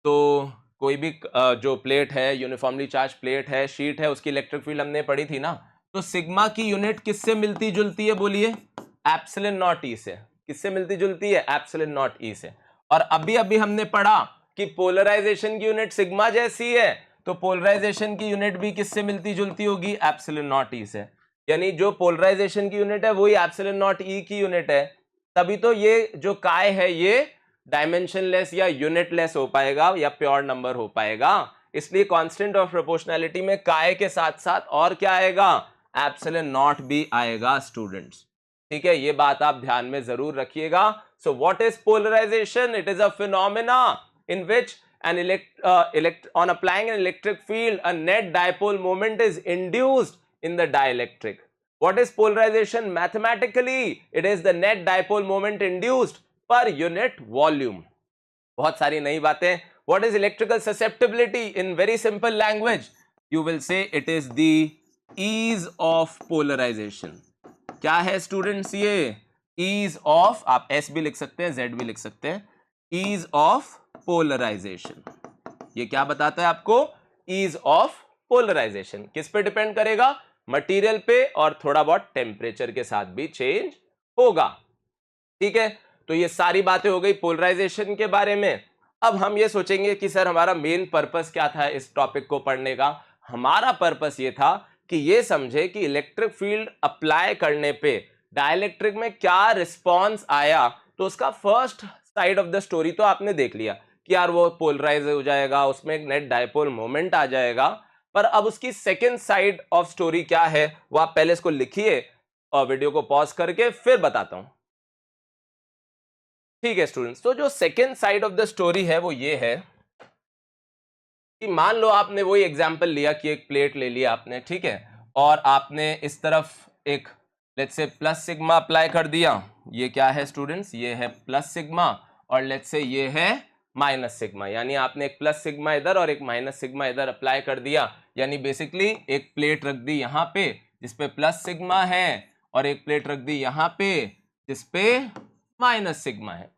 तो कोई भी जो प्लेट है, यूनिफॉर्मली चार्ज प्लेट है, शीट है, उसकी इलेक्ट्रिक फील्ड हमने पढ़ी थी ना। तो सिग्मा की यूनिट किससे मिलती जुलती है? बोलिए, एप्सिलॉन नॉट ई से। किससे मिलती जुलती है? एप्सिलॉन नॉट ई से। और अभी अभी हमने पढ़ा कि पोलराइजेशन की यूनिट सिग्मा जैसी है, तो पोलराइजेशन की यूनिट भी किससे मिलती जुलती होगी? एप्सिलॉन नॉट ई से। यानी जो पोलराइजेशन की यूनिट है वही एप्सिलॉन नॉट ई की यूनिट है, तभी तो ये जो काय है ये डायमेंशनलेस या यूनिटलेस हो पाएगा या प्योर नंबर हो पाएगा। इसलिए कांस्टेंट ऑफ प्रोपोर्शनैलिटी में काय के साथ साथ और क्या आएगा? एप्सिलॉन नॉट भी आएगा स्टूडेंट्स। ठीक है, ये बात आप ध्यान में जरूर रखिएगा। So what is polarisation? It is a phenomena in which on applying an electric field a net dipole moment is induced in the dielectric. What is polarization? Mathematically it is the net dipole moment induced per unit volume. बहुत सारी नई बातें। What is electrical susceptibility? In very simple language you will say it is the ease of polarization. क्या है students? ये ease of, आप S भी लिख सकते हैं, Z भी लिख सकते हैं, ease of पोलराइजेशन। ये क्या बताता है आपको? Ease of polarisation. किस पे डिपेंड करेगा? मटेरियल पे, और थोड़ा बहुत टेम्परेचर के साथ भी चेंज होगा। ठीक है, तो ये सारी बातें हो गई पोलराइजेशन के बारे में। अब हम ये सोचेंगे कि सर हमारा मेन पर्पस क्या था इस टॉपिक को पढ़ने का? हमारा पर्पस ये था कि ये समझे कि इलेक्ट्रिक फील्ड अप्लाई करने पे डाइलेक्ट्रिक में क्या रिस्पॉन्स आया। तो उसका first side of the story तो आपने देख लिया कि यार वो पोलराइज हो जाएगा, उसमें एक नेट डायपोल मोमेंट आ जाएगा। पर अब उसकी सेकेंड साइड ऑफ स्टोरी क्या है वो आप पहले इसको लिखिए और वीडियो को पॉज करके फिर बताता हूं। ठीक है स्टूडेंट्स, तो जो second side of the story है वो ये है कि मान लो आपने वही एग्जांपल लिया कि एक प्लेट ले लिया आपने, ठीक है, और आपने इस तरफ एक let's say plus sigma apply कर दिया। ये क्या है स्टूडेंट्स? ये है प्लस सिग्मा, और लेट्स से ये है माइनस सिग्मा। यानी आपने एक प्लस सिग्मा इधर और एक माइनस सिग्मा इधर अप्लाई कर दिया। यानी बेसिकली एक प्लेट रख दी यहाँ पे जिसपे प्लस सिग्मा है, और एक प्लेट रख दी यहाँ पे जिसपे माइनस सिग्मा है।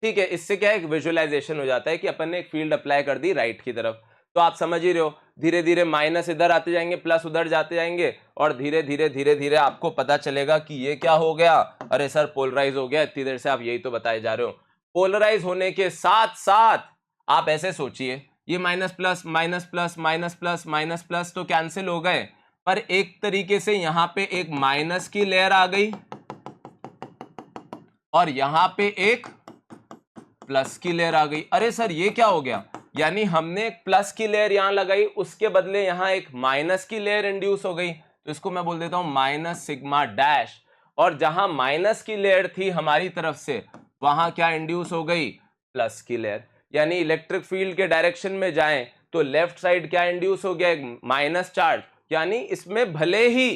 ठीक है, इससे क्या एक विजुअलाइजेशन हो जाता है कि अपन ने एक फील्ड अप्लाई कर दी राइट की तरफ। तो आप समझ ही रहे हो, धीरे धीरे माइनस इधर आते जाएंगे, प्लस उधर जाते जाएंगे, और धीरे धीरे आपको पता चलेगा कि ये क्या हो गया। अरे सर पोलराइज हो गया। इतनी देर से आप यही तो बताए जा रहे हो। पोलराइज होने के साथ साथ आप ऐसे सोचिए, ये minus plus minus plus minus plus minus plus तो कैंसिल हो गए, पर एक तरीके से यहां पे एक माइनस की लेयर आ गई और यहां पे एक प्लस की लेयर आ गई। अरे सर ये क्या हो गया? यानी हमने एक प्लस की लेयर यहां लगाई, उसके बदले यहां एक माइनस की लेयर इंड्यूस हो गई। तो इसको मैं बोल देता हूं माइनस सिग्मा डैश। और जहां माइनस की लेयर थी हमारी तरफ से वहां क्या इंड्यूस हो गई, प्लस की लेयर। यानी इलेक्ट्रिक फील्ड के डायरेक्शन में जाएं तो लेफ्ट साइड क्या इंड्यूस हो गया, एक माइनस चार्ज। यानी इसमें भले ही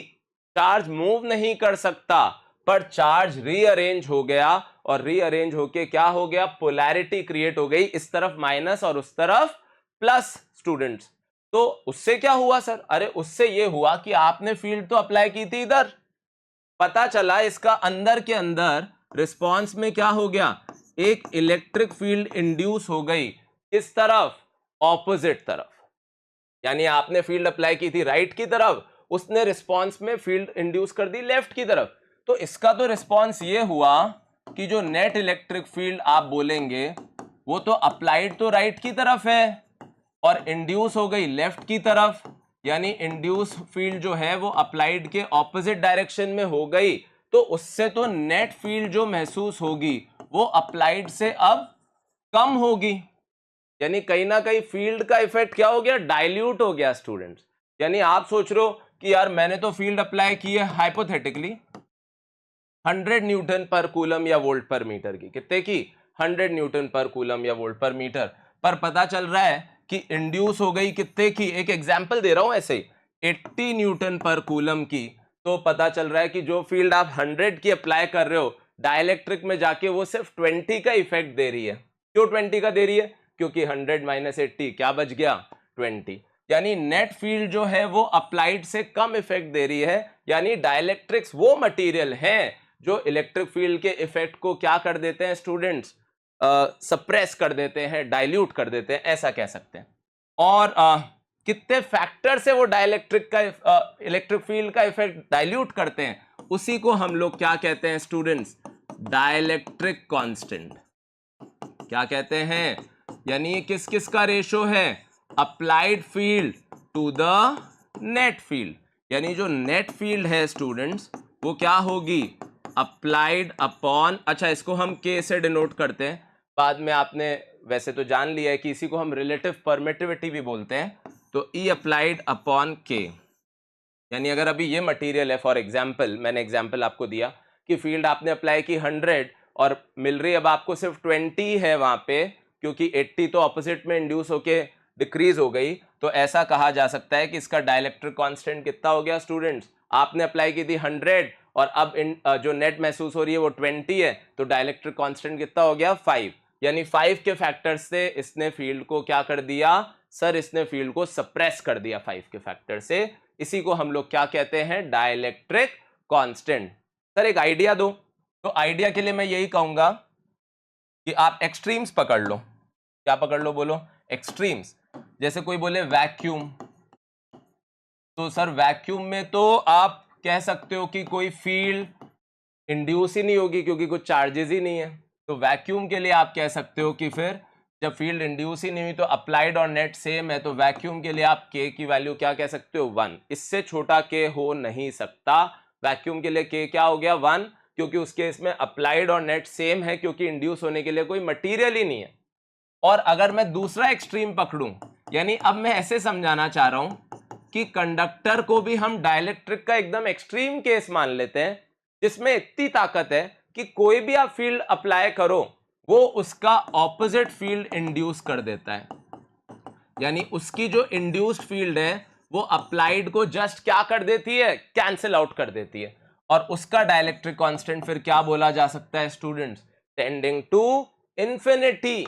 चार्ज मूव नहीं कर सकता पर चार्ज रीअरेंज हो गया, और रीअरेंज होके क्या हो गया, पोलैरिटी क्रिएट हो गई, इस तरफ माइनस और उस तरफ प्लस। स्टूडेंट्स तो उससे क्या हुआ सर, अरे उससे ये हुआ कि आपने फील्ड तो अप्लाई की थी इधर, पता चला इसका अंदर के अंदर रिस्पांस में क्या हो गया, एक इलेक्ट्रिक फील्ड इंड्यूस हो गई, किस तरफ, ऑपोजिट तरफ। यानी आपने फील्ड अप्लाई की थी राइट की तरफ, उसने रिस्पांस में फील्ड इंड्यूस कर दी लेफ्ट की तरफ। तो इसका तो रिस्पांस ये हुआ कि जो नेट इलेक्ट्रिक फील्ड आप बोलेंगे वो तो अप्लाइड तो राइट की तरफ है और इंड्यूस हो गई लेफ्ट की तरफ। यानी इंड्यूस फील्ड जो है वो अप्लाइड के ऑपोजिट डायरेक्शन में हो गई, तो उससे तो नेट फील्ड जो महसूस होगी वो अप्लाइड से अब कम होगी। यानी कहीं ना कहीं फील्ड का इफेक्ट क्या हो गया, डाइल्यूट हो गया स्टूडेंट्स। यानी आप सोच रहे हो कि यार मैंने तो फील्ड अप्लाई की है हाइपोथेटिकली 100 न्यूटन पर कूलम या वोल्ट पर मीटर की, कितने की, 100 न्यूटन पर कूलम या वोल्ट पर मीटर, पर पता चल रहा है कि इंड्यूस हो गई कितने की, एक एग्जांपल दे रहा हूं ऐसे 80 न्यूटन पर कूलम की। तो पता चल रहा है कि जो फील्ड आप 100 की अप्लाई कर रहे हो डाइलेक्ट्रिक में जाके वो सिर्फ 20 का इफेक्ट दे रही है। क्यों 20 का दे रही है, क्योंकि 100 माइनस 80 क्या बच गया, 20। यानी नेट फील्ड जो है वो अप्लाइड से कम इफेक्ट दे रही है। यानी डाइलेक्ट्रिक्स वो मटेरियल हैं जो इलेक्ट्रिक फील्ड के इफेक्ट को क्या कर देते हैं स्टूडेंट्स, सप्रेस कर देते हैं, डाइल्यूट कर देते हैं, ऐसा कह सकते हैं। और कितने फैक्टर से वो डाइलेक्ट्रिक का इलेक्ट्रिक फील्ड का इफेक्ट डाइल्यूट करते हैं, उसी को हम लोग क्या कहते हैं स्टूडेंट्स, डाइलेक्ट्रिक कांस्टेंट। क्या कहते हैं, यानी किस किस का रेशो है, applied field to the net field. यानी जो नेट फील्ड है स्टूडेंट्स वो क्या होगी, अप्लाइड अपॉन, अच्छा इसको हम के से डिनोट करते हैं, बाद में आपने वैसे तो जान लिया है कि इसी को हम रिलेटिव परमिटिविटी भी बोलते हैं। तो ई अप्लाइड अपॉन के। यानी अगर अभी ये मटेरियल है, फॉर एग्जांपल मैंने एग्जांपल आपको दिया कि फील्ड आपने अप्लाई की 100 और मिल रही अब आपको सिर्फ 20 है वहां पे, क्योंकि 80 तो ऑपोजिट में इंड्यूस होके डिक्रीज हो गई, तो ऐसा कहा जा सकता है कि इसका डाइलेक्ट्रिक कांस्टेंट कितना हो गया स्टूडेंट्स, आपने अप्लाई की थी 100 और अब जो नेट महसूस हो रही है वो 20 है, तो डाइलेक्ट्रिक कांस्टेंट कितना हो गया, 5। यानी 5 के फैक्टर से इसने फील्ड को क्या कर दिया सर, इसने फील्ड को सप्रेस कर दिया 5 के फैक्टर से। इसी को हम लोग क्या कहते हैं, डाइलेक्ट्रिक कांस्टेंट। सर एक आइडिया दो, तो आइडिया के लिए मैं यही कहूंगा कि आप एक्सट्रीम्स पकड़ लो। क्या पकड़ लो, बोलो एक्सट्रीम्स। जैसे कोई बोले वैक्यूम, तो सर वैक्यूम में तो आप कह सकते हो कि कोई फील्ड इंड्यूस ही नहीं होगी क्योंकि कुछ चार्जेस ही नहीं है। तो वैक्यूम के लिए आप कह सकते हो कि फिर जब फील्ड इंड्यूस ही नहीं हुई तो अप्लाइड और नेट सेम है, तो वैक्यूम के लिए आप के की वैल्यू क्या कह सकते हो, 1। इससे छोटा के हो नहीं सकता। वैक्यूम के लिए के क्या हो गया, 1, क्योंकि उस केस में अप्लाइड और नेट सेम है, क्योंकि इंड्यूस होने के लिए कोई मटीरियल ही नहीं है। और अगर मैं दूसरा एक्सट्रीम पकड़ूं, यानी अब मैं ऐसे समझाना चाह रहा हूं कि कंडक्टर को भी हम डाइलेक्ट्रिक का एकदम एक्सट्रीम केस मान लेते हैं, जिसमें इतनी ताकत है कि कोई भी आप फील्ड अप्लाई करो वो उसका ऑपोजिट फील्ड इंड्यूस कर देता है। यानी उसकी जो इंड्यूस्ड फील्ड है वो अप्लाइड को जस्ट क्या कर देती है, कैंसिल आउट कर देती है। और उसका डाइलेक्ट्रिक कांस्टेंट फिर क्या बोला जा सकता है स्टूडेंट्स, टेंडिंग टू इंफिनिटी।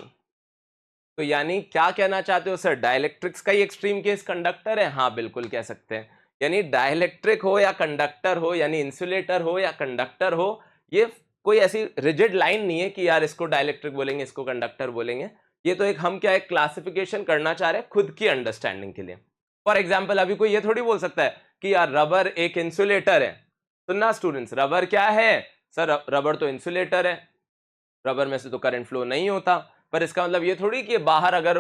तो यानी क्या कहना चाहते हो सर, डाइलेक्ट्रिक्स का ही एक्सट्रीम केस कंडक्टर है, हाँ बिल्कुल कह सकते हैं। यानी डाइलेक्ट्रिक हो या कंडक्टर हो, यानी इंसुलेटर हो या कंडक्टर हो, ये कोई ऐसी रिजिड लाइन नहीं है कि यार इसको डाइलेक्ट्रिक बोलेंगे इसको कंडक्टर बोलेंगे। ये तो एक हम क्या एक क्लासिफिकेशन करना चाह रहे हैं खुद की अंडरस्टैंडिंग के लिए। फॉर एग्जाम्पल अभी कोई ये थोड़ी बोल सकता है कि यार रबर एक इंसुलेटर है। सुनना स्टूडेंट्स, रबर क्या है सर, रबर तो इंसुलेटर है, रबर में से तो करंट फ्लो नहीं होता। पर इसका मतलब ये थोड़ी कि बाहर अगर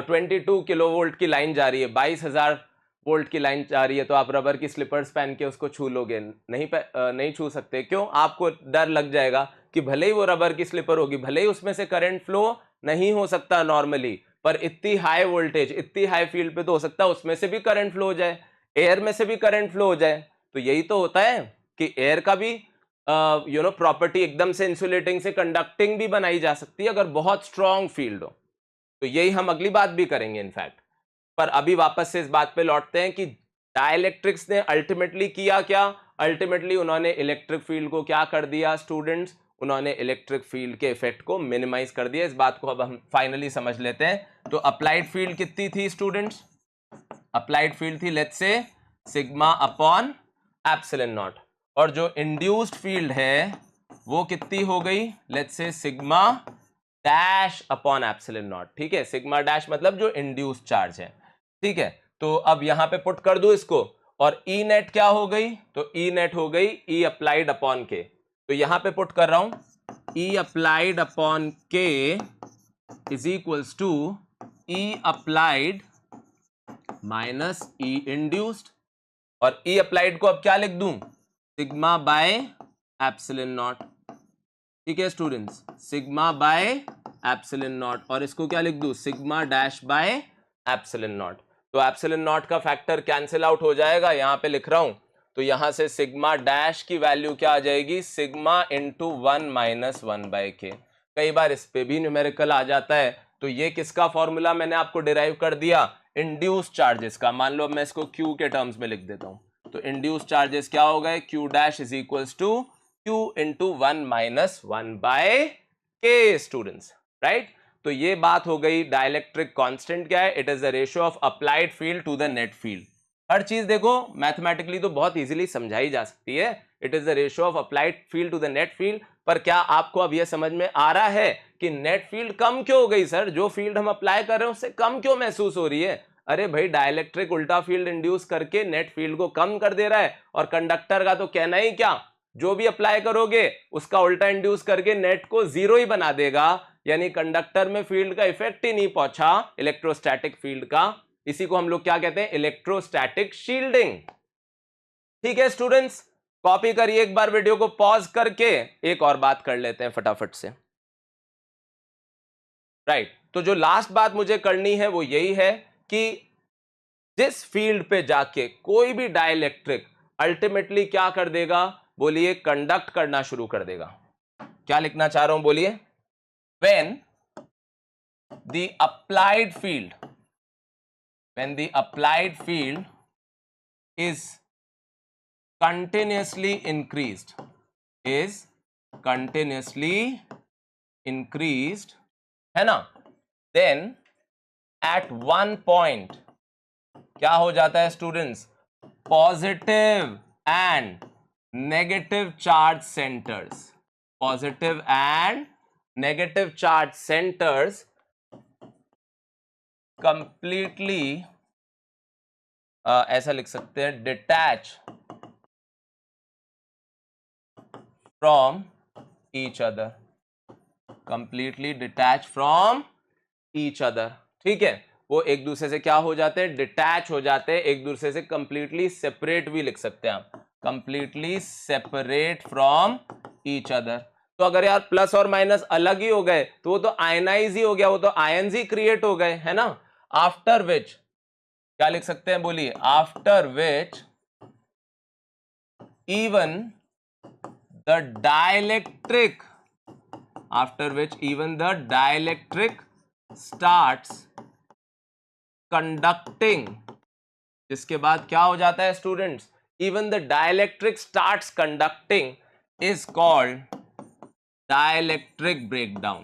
22 किलोवोल्ट की लाइन जा रही है, 22,000 वोल्ट की लाइन जा रही है, तो आप रबर की स्लीपर्स पहन के उसको छू लोगे, नहीं छू सकते। क्यों, आपको डर लग जाएगा कि भले ही वो रबर की स्लीपर होगी, भले ही उसमें से करंट फ्लो नहीं हो सकता नॉर्मली, पर इतनी हाई वोल्टेज इतनी हाई फील्ड पे तो हो सकता है उसमें से भी करंट फ्लो हो जाए, एयर में से भी करंट फ्लो हो जाए। तो यही तो होता है कि एयर का भी प्रॉपर्टी एकदम से इंसुलेटिंग से कंडक्टिंग भी बनाई जा सकती है अगर बहुत स्ट्रॉन्ग फील्ड हो। तो यही हम अगली बात भी करेंगे इनफैक्ट। पर अभी वापस से इस बात पे लौटते हैं कि डाइलेक्ट्रिक्स ने अल्टीमेटली किया क्या। अल्टीमेटली उन्होंने इलेक्ट्रिक फील्ड को क्या कर दिया स्टूडेंट्स, उन्होंने इलेक्ट्रिक फील्ड के इफेक्ट को मिनिमाइज कर दिया। इस बात को अब हम फाइनली समझ लेते हैं। तो अप्लाइड फील्ड कितनी थी स्टूडेंट्स, अप्लाइड फील्ड थी let's say sigma upon epsilon not, और जो इंड्यूस्ड फील्ड है वो कितनी हो गई, let's say sigma dash upon epsilon not. ठीक है, सिग्मा डैश मतलब जो इंड्यूस्ड चार्ज है। ठीक है, तो अब यहां पे पुट कर दो इसको, और ई नेट क्या हो गई, तो ई नेट हो गई ई अप्लाइड अपॉन के। तो यहां पे पुट कर रहा हूं E applied upon K is equals to E applied minus E induced, और ई अप्लाइड को अब क्या लिख दूं, सिग्मा बाय एप्सिलॉन नॉट। ठीक है students, sigma by epsilon not, और इसको क्या लिख दूं, sigma dash by epsilon not. तो एप्सिलॉन नॉट का फैक्टर कैंसिल आउट हो जाएगा, यहां पे लिख रहा हूं। तो यहां से सिग्मा डैश की वैल्यू क्या आ जाएगी, सिग्मा इंटू 1 माइनस 1 बाय के। कई बार इस पे भी न्यूमेरिकल आ जाता है। तो ये किसका फॉर्मूला मैंने आपको डिराइव कर दिया, इंड्यूस चार्जेस का। मान लो मैं इसको क्यू के टर्म्स में लिख देता हूं। तो इंड्यूस चार्जेस क्या हो गए, q dash is equals to q into 1 minus 1 by k students, right. तो ये बात हो गई। डाइलेक्ट्रिक कांस्टेंट क्या है, it is the ratio of applied field to the net field. हर चीज देखो मैथमेटिकली तो बहुत इजीली समझाई जा सकती है, it is the ratio of applied field to the net field. पर क्या आपको अब यह समझ में आ रहा है कि नेट फील्ड कम क्यों हो गई सर, जो फील्ड हम अप्लाई कर रहे हैं उससे कम क्यों महसूस हो रही है। अरे भाई, डाइलेक्ट्रिक उल्टा फील्ड इंड्यूस करके नेट फील्ड को कम कर दे रहा है, और कंडक्टर का तो कहना ही क्या, जो भी अप्लाई करोगे उसका उल्टा इंड्यूस करके नेट को जीरो ही बना देगा। यानी कंडक्टर में फील्ड का इफेक्ट ही नहीं पहुंचा, इलेक्ट्रोस्टैटिक फील्ड का। इसी को हम लोग क्या कहते हैं, इलेक्ट्रोस्टैटिक शील्डिंग। ठीक है स्टूडेंट्स, कॉपी करिए एक बार वीडियो को पॉज करके, एक और बात कर लेते हैं फटाफट से। राइट, तो जो लास्ट बात मुझे करनी है वो यही है कि जिस फील्ड पे जाके कोई भी डाइलेक्ट्रिक अल्टीमेटली क्या कर देगा, बोलिए कंडक्ट करना शुरू कर देगा। क्या लिखना चाह रहा हूं, बोलिए, when the applied field, when the applied field is continuously increased, है ना, then at one point क्या हो जाता है students, positive and negative charge centres, positive and negative charge centres completely ऐसा लिख सकते हैं, detach from each other, completely detach from each other. ठीक है, वो एक दूसरे से क्या हो जाते हैं, डिटैच हो जाते हैं, एक दूसरे से कंप्लीटली सेपरेट भी लिख सकते हैं आप, completely separate from each other. तो अगर यार प्लस और माइनस अलग ही हो गए तो वो तो आयनाइज ही हो गया, वो तो आयन्स ही क्रिएट हो गए, है ना। आफ्टर विच क्या लिख सकते हैं, बोलिए, after which even the dielectric, after which even the dielectric starts conducting, जिसके बाद क्या हो जाता है students, even the dielectric starts conducting is called dielectric breakdown।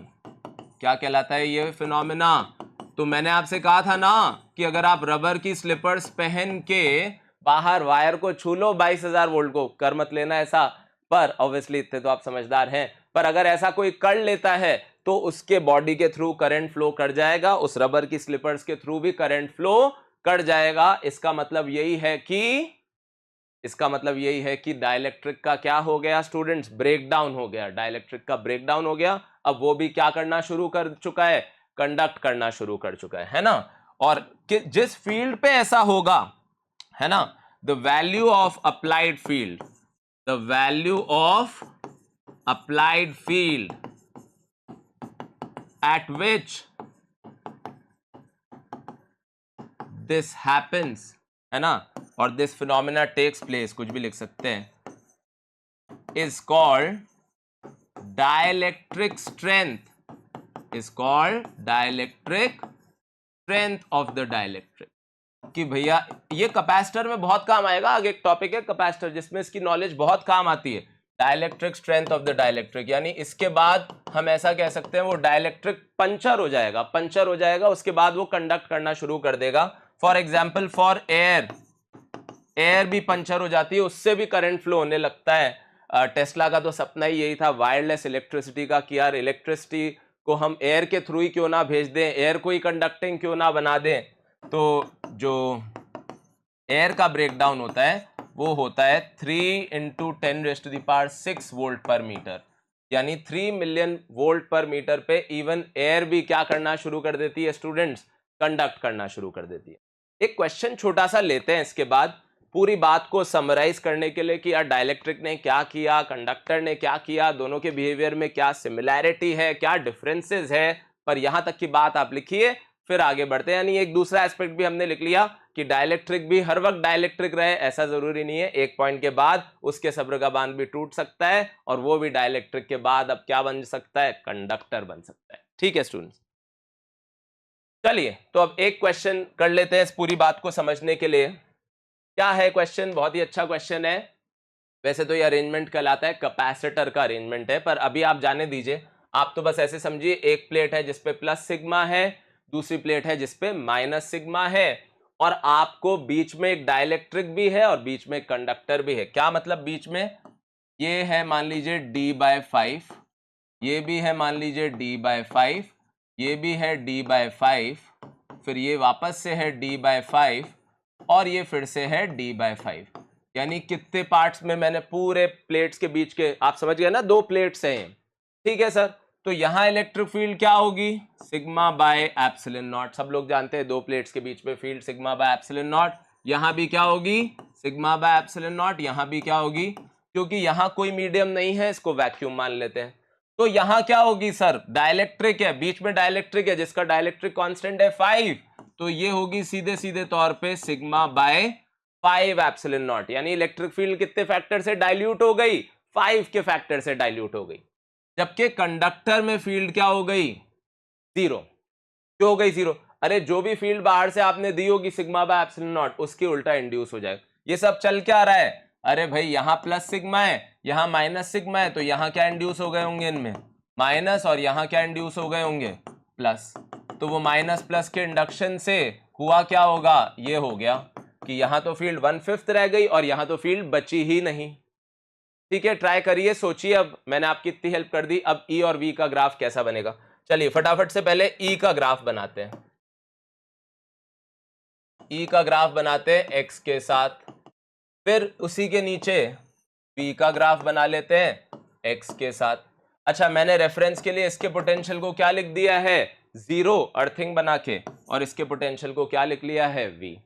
क्या कहलाता है ये फिनोमेना। तो मैंने आपसे कहा था ना कि अगर आप रबर की स्लीपर्स पहन के बाहर वायर को छू लो 22,000 वोल्ट को, कर मत लेना ऐसा, पर ऑब्वियसली इतने तो आप समझदार हैं। पर अगर ऐसा कोई कर लेता है तो उसके बॉडी के थ्रू करंट फ्लो कर जाएगा, उस रबर की स्लीपर्स के थ्रू भी करंट फ्लो कर जाएगा। इसका मतलब यही है कि डाइलेक्ट्रिक का क्या हो गया स्टूडेंट्स, ब्रेकडाउन हो गया, डाइलेक्ट्रिक का ब्रेकडाउन हो गया। अब वो भी क्या करना शुरू कर चुका है, कंडक्ट करना शुरू कर चुका है ना। और जिस फील्ड पे ऐसा होगा, है ना, the value of applied field, the value of applied field at which this happens, है ना, और दिस फिनोमेना टेक्स प्लेस, कुछ भी लिख सकते हैं, is called dielectric strength, is called dielectric strength of the dielectric। कि भैया ये कैपेसिटर में बहुत काम आएगा, आगे एक टॉपिक है कैपेसिटर जिसमें इसकी नॉलेज बहुत काम आती है। Dielectric strength of the dielectric, यानी इसके बाद हम ऐसा कह सकते हैं वो डाइलेक्ट्रिक पंचर हो जाएगा, उसके बाद वो कंडक्ट करना शुरू कर देगा। फॉर एग्जाम्पल फॉर एयर भी पंचर हो जाती है, उससे भी करंट फ्लो होने लगता है। टेस्ला का तो सपना ही यही था वायरलेस इलेक्ट्रिसिटी का, कि यार इलेक्ट्रिसिटी को हम एयर के थ्रू ही क्यों ना भेज दें, एयर को ही कंडक्टिंग क्यों ना बना दें। तो जो एयर का ब्रेकडाउन होता है वो होता है 3 × 10⁻⁶ वोल्ट पर मीटर, यानी 3 मिलियन वोल्ट पर मीटर पे इवन एयर भी क्या करना शुरू कर देती है स्टूडेंट्स, कंडक्ट करना शुरू कर देती है। एक क्वेश्चन छोटा सा लेते हैं इसके बाद पूरी बात को समराइज करने के लिए कि यार डाइलेक्ट्रिक ने क्या किया, कंडक्टर ने क्या किया, दोनों के बिहेवियर में क्या सिमिलैरिटी है, क्या डिफरेंसेस है, पर यहां तक की बात आप लिखिए फिर आगे बढ़ते हैं। यानी एक दूसरा एस्पेक्ट भी हमने लिख लिया कि डाइलेक्ट्रिक भी हर वक्त डाइलेक्ट्रिक रहे ऐसा जरूरी नहीं है, एक पॉइंट के बाद उसके सब्र का बांध भी टूट सकता है और वो भी डाइलेक्ट्रिक के बाद अब क्या बन सकता है, कंडक्टर बन सकता है। ठीक है स्टूडेंट्स, चलिए तो अब एक क्वेश्चन कर लेते हैं इस पूरी बात को समझने के लिए। क्या है क्वेश्चन, बहुत ही अच्छा क्वेश्चन है। वैसे तो ये अरेंजमेंट कहलाता है कैपेसिटर का अरेंजमेंट है, पर अभी आप जाने दीजिए, आप तो बस ऐसे समझिए एक प्लेट है जिसपे प्लस सिग्मा है, दूसरी प्लेट है जिसपे माइनस सिग्मा है, और आपको बीच में एक डाइलेक्ट्रिक भी है और बीच में कंडक्टर भी है। क्या मतलब बीच में, ये है मान लीजिए d/5, ये भी है मान लीजिए d/5, ये भी है d/5, फिर ये वापस से है d/5 और ये फिर से है d/5। यानी कितने पार्ट्स में मैंने पूरे प्लेट्स के बीच के, आप समझ गए ना, दो प्लेट्स हैं। ठीक है सर, तो यहां इलेक्ट्रिक फील्ड क्या होगी, σ/ε0। सब लोग जानते हैं दो प्लेट्स के बीच में फील्ड σ/ε0। यहां भी क्या होगी, σ/ε0। यहां भी क्या होगी, क्योंकि यहां कोई मीडियम नहीं है, इसको वैक्यूम मान लेते हैं। तो यहां क्या होगी सर, डाइलेक्ट्रिक है, बीच में डाइलेक्ट्रिक है जिसका डाइलेक्ट्रिक कांस्टेंट है 5, तो ये होगी सीधे सीधे तौर पे σ/5ε0। यानी इलेक्ट्रिक फील्ड कितने फैक्टर से डाइल्यूट हो गई, 5 के फैक्टर से डाइल्यूट हो गई। जबकि कंडक्टर में फील्ड क्या हो गई, 0। क्यों हो गई 0, अरे जो भी फील्ड बाहर से आपने दी होगी σ/ε0 उसकी उल्टा इंड्यूस हो जाएगा। ये सब चल क्या रहा है, अरे भाई यहां प्लस सिग्मा है, यहां माइनस सिग्मा है, तो यहां क्या इंड्यूस हो गए होंगे, इनमें माइनस, और यहां क्या इंड्यूस हो गए होंगे, प्लस। तो वो माइनस प्लस के इंडक्शन से हुआ क्या होगा, ये हो गया कि यहां तो फील्ड 1/5 रह गई और यहां तो फील्ड बची ही नहीं। ठीक है, ट्राई करिए, सोचिए, अब मैंने आपकी इतनी हेल्प कर दी, अब ई और वी का ग्राफ कैसा बनेगा। चलिए फटाफट से पहले ई का ग्राफ बनाते हैं। ई का ग्राफ बनाते हैं एक्स के साथ, फिर उसी के नीचे वी का ग्राफ बना लेते हैं एक्स के साथ। अच्छा, मैंने रेफरेंस के लिए इसके पोटेंशियल को क्या लिख दिया है, 0 अर्थिंग बना के, और इसके पोटेंशियल को क्या लिख लिया है, वी।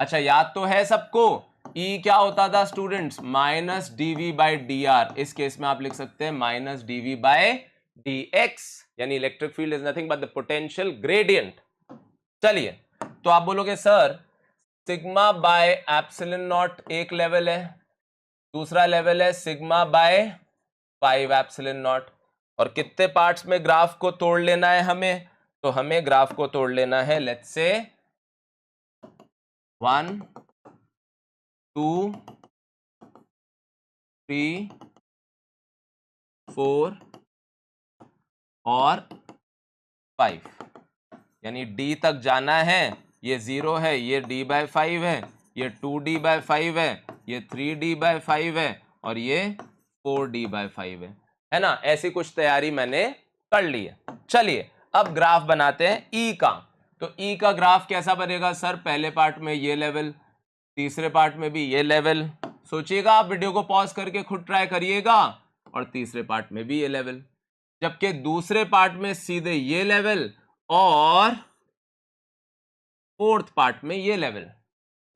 अच्छा, याद तो है सबको, E क्या होता था स्टूडेंट्स, -dV/dr। इस केस में आप लिख सकते हैं -dV/dx, यानी electric field is nothing but the potential gradient. चलिए, तो आप बोलोगे सर σ/ε0 एक लेवल है, दूसरा लेवल है σ/5ε0, और कितने पार्ट्स में ग्राफ को तोड़ लेना है हमें, तो हमें ग्राफ को तोड़ लेना है लेट्स से 1 2 3 4 और 5, यानी D तक जाना है, ये 0 है, ये d/5 है, ये 2d/5 है, ये 3d/5 है, और ये 4d/5 है ना। ऐसी कुछ तैयारी मैंने कर ली है। चलिए अब ग्राफ बनाते हैं E का। तो E का ग्राफ कैसा बनेगा सर, पहले पार्ट में ये लेवल, तीसरे पार्ट में भी ये लेवल, सोचिएगा आप, वीडियो को पॉज करके खुद ट्राई करिएगा, और तीसरे पार्ट में भी ये लेवल, जबकि दूसरे पार्ट में सीधे ये लेवल और फोर्थ पार्ट में ये लेवल।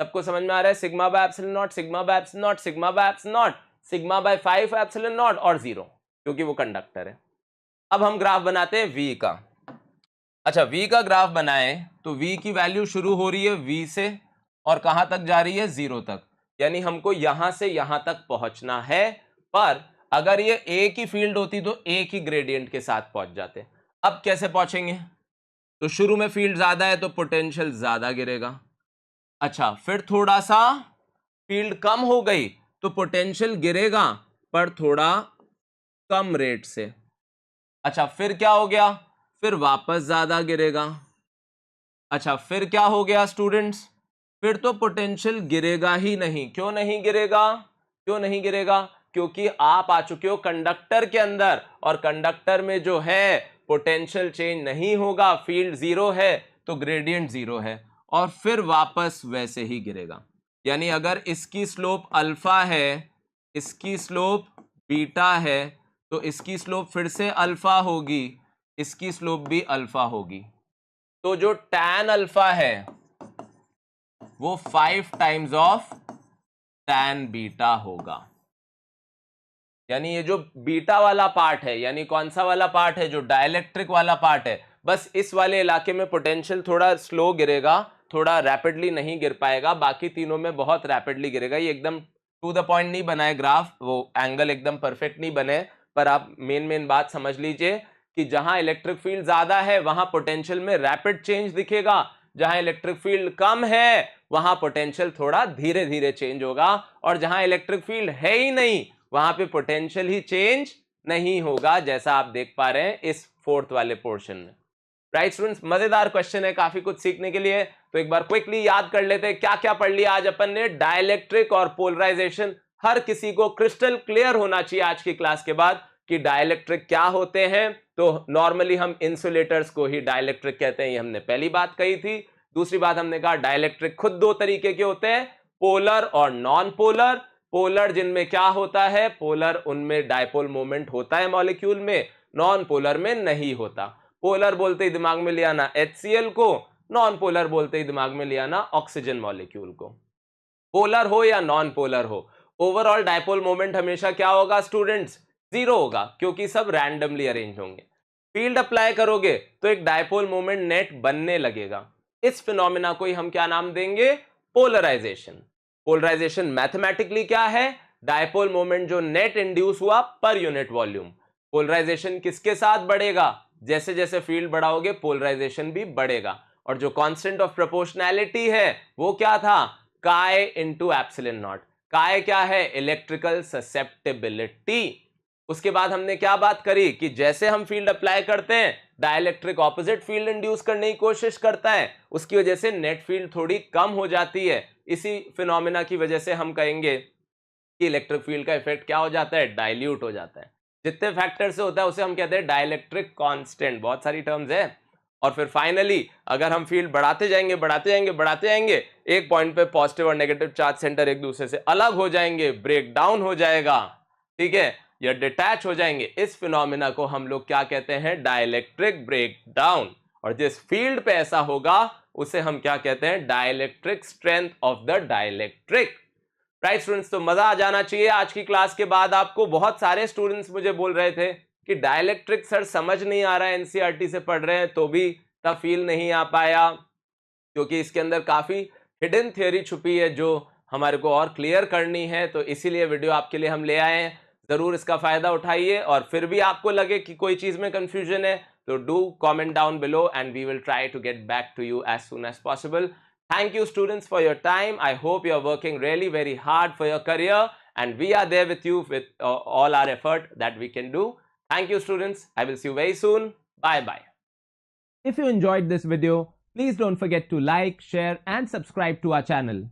सबको समझ में आ रहा है, σ/ε0 σ/ε0 σ/ε0 σ/5ε0 और 0, क्योंकि वो कंडक्टर है। अब हम ग्राफ बनाते हैं V का। अच्छा, V का ग्राफ बनाएं तो V की वैल्यू शुरू हो रही है V से और कहां तक जा रही है, 0 तक, यानी हमको यहां से यहां तक पहुंचना है। पर अगर ये एक ही फील्ड होती तो एक ही ग्रेडियंट के साथ पहुंच जाते। अब कैसे पहुंचेंगे? तो शुरू में फील्ड ज्यादा है तो पोटेंशियल ज्यादा गिरेगा। अच्छा, फिर थोड़ा सा फील्ड कम हो गई तो पोटेंशियल गिरेगा पर थोड़ा कम रेट से। अच्छा, फिर क्या हो गया? फिर वापस ज्यादा गिरेगा। अच्छा, फिर क्या हो गया स्टूडेंट्स? फिर तो पोटेंशियल गिरेगा ही नहीं। क्यों नहीं गिरेगा? क्यों नहीं गिरेगा? क्योंकि आप आ चुके हो कंडक्टर के अंदर, और कंडक्टर में जो है पोटेंशियल चेंज नहीं होगा, फील्ड जीरो है तो ग्रेडियंट जीरो है, और फिर वापस वैसे ही गिरेगा। यानी अगर इसकी स्लोप अल्फा है, इसकी स्लोप बीटा है, तो इसकी स्लोप फिर से अल्फा होगी, इसकी स्लोप भी अल्फा होगी। तो जो tan अल्फा है वो 5 टाइम्स ऑफ tan बीटा होगा। यानी ये जो बीटा वाला पार्ट है, यानी कौन सा वाला पार्ट है? जो डाइलेक्ट्रिक वाला पार्ट है, बस इस वाले इलाके में पोटेंशियल थोड़ा स्लो गिरेगा, थोड़ा रैपिडली नहीं गिर पाएगा, बाकी तीनों में बहुत रैपिडली गिरेगा। ये एकदम टू द पॉइंट नहीं बनाए ग्राफ, वो एंगल एकदम परफेक्ट नहीं बने, पर आप मेन बात समझ लीजिए कि जहां इलेक्ट्रिक फील्ड ज्यादा है वहां पोटेंशियल में रैपिड चेंज दिखेगा, जहां इलेक्ट्रिक फील्ड कम है वहां पोटेंशियल थोड़ा धीरे धीरे चेंज होगा, और जहां इलेक्ट्रिक फील्ड है ही नहीं वहां पे पोटेंशियल ही चेंज नहीं होगा, जैसा आप देख पा रहे हैं इस फोर्थ वाले पोर्शन में। राइट स्टूडेंट्स, मजेदार क्वेश्चन है, काफी कुछ सीखने के लिए। तो एक बार क्विकली याद कर लेते हैं क्या क्या पढ़ लिया आज अपन ने। डाइलेक्ट्रिक और पोलराइजेशन हर किसी को क्रिस्टल क्लियर होना चाहिए आज की क्लास के बाद कि डाइलेक्ट्रिक क्या होते हैं। तो नॉर्मली हम इंसुलेटर्स को ही डाइलेक्ट्रिक कहते हैं, ये हमने पहली बात कही थी। दूसरी बात हमने कहा डाइलेक्ट्रिक खुद दो तरीके के होते हैं, पोलर और नॉन पोलर। पोलर जिनमें क्या होता है? पोलर उनमें डायपोल मोमेंट होता है मॉलिक्यूल में, नॉन पोलर में नहीं होता। पोलर बोलते ही दिमाग में ले आना HCl को, नॉन पोलर बोलते ही दिमाग में ले आना ऑक्सीजन मॉलिक्यूल को। पोलर हो या नॉन पोलर हो, ओवरऑल डायपोल मोमेंट हमेशा क्या होगा स्टूडेंट्स? जीरो होगा, क्योंकि सब रैंडमली अरेंज होंगे। फील्ड अप्लाई करोगे तो एक डायपोल मोमेंट नेट बनने लगेगा। इस फिनोमिना को ही हम क्या नाम देंगे? पोलराइजेशन। पोलराइजेशन मैथमेटिकली क्या है? डायपोल मोमेंट जो नेट इंड्यूस हुआ पर यूनिट वॉल्यूम। पोलराइजेशन किसके साथ बढ़ेगा? जैसे जैसे फील्ड बढ़ाओगे पोलराइजेशन भी बढ़ेगा। और जो कांस्टेंट ऑफ प्रोपोर्शनैलिटी है वो क्या था? काय इंटू एप्सिलॉन नॉट। काय क्या है? Electrical susceptibility. उसके बाद हमने क्या बात करी कि जैसे हम फील्ड अप्लाई करते हैं डाइलेक्ट्रिक ऑपोजिट फील्ड इंड्यूस करने की कोशिश करता है, उसकी वजह से नेट फील्ड थोड़ी कम हो जाती है। इसी फिनोमिना की वजह से हम कहेंगे कि इलेक्ट्रिक फील्ड का इफेक्ट क्या हो जाता है? डाइल्यूट हो जाता है। जितने फैक्टर से होता है उसे हम कहते हैं डाइलेक्ट्रिक कांस्टेंट। बहुत सारी टर्म्स है। और फिर फाइनली अगर हम फील्ड बढ़ाते जाएंगे बढ़ाते जाएंगे बढ़ाते जाएंगे, एक पॉइंट पे पॉजिटिव और नेगेटिव चार्ज सेंटर एक दूसरे से अलग हो जाएंगे, ब्रेक डाउन हो जाएगा, ठीक है, या डिटैच हो जाएंगे। इस फिनोमिना को हम लोग क्या कहते हैं? Dielectric break down. और जिस फील्ड पे ऐसा होगा उसे हम क्या कहते हैं? Dielectric strength of the dielectric. Right students, तो मजा आ जाना चाहिए आज की क्लास के बाद आपको। बहुत सारे स्टूडेंट्स मुझे बोल रहे थे कि डाइलेक्ट्रिक सर समझ नहीं आ रहा है, एनसीईआरटी से पढ़ रहे हैं तो भी इतना फील नहीं आ पाया, क्योंकि इसके अंदर काफी हिडन थ्योरी छुपी है जो हमारे को और क्लियर करनी है। तो इसीलिए वीडियो आपके लिए हम ले आए हैं। जरूर इसका फायदा उठाइए, और फिर भी आपको लगे कि कोई चीज में कंफ्यूजन है तो do comment down below and we will try to get back to you as soon as possible. Thank you students for your time. I hope you are working really very hard for your career, and we are there with you with all our effort that we can do. Thank you students. I will see you very soon. Bye bye.
If you enjoyed this video, please don't forget to like, share and subscribe to our channel.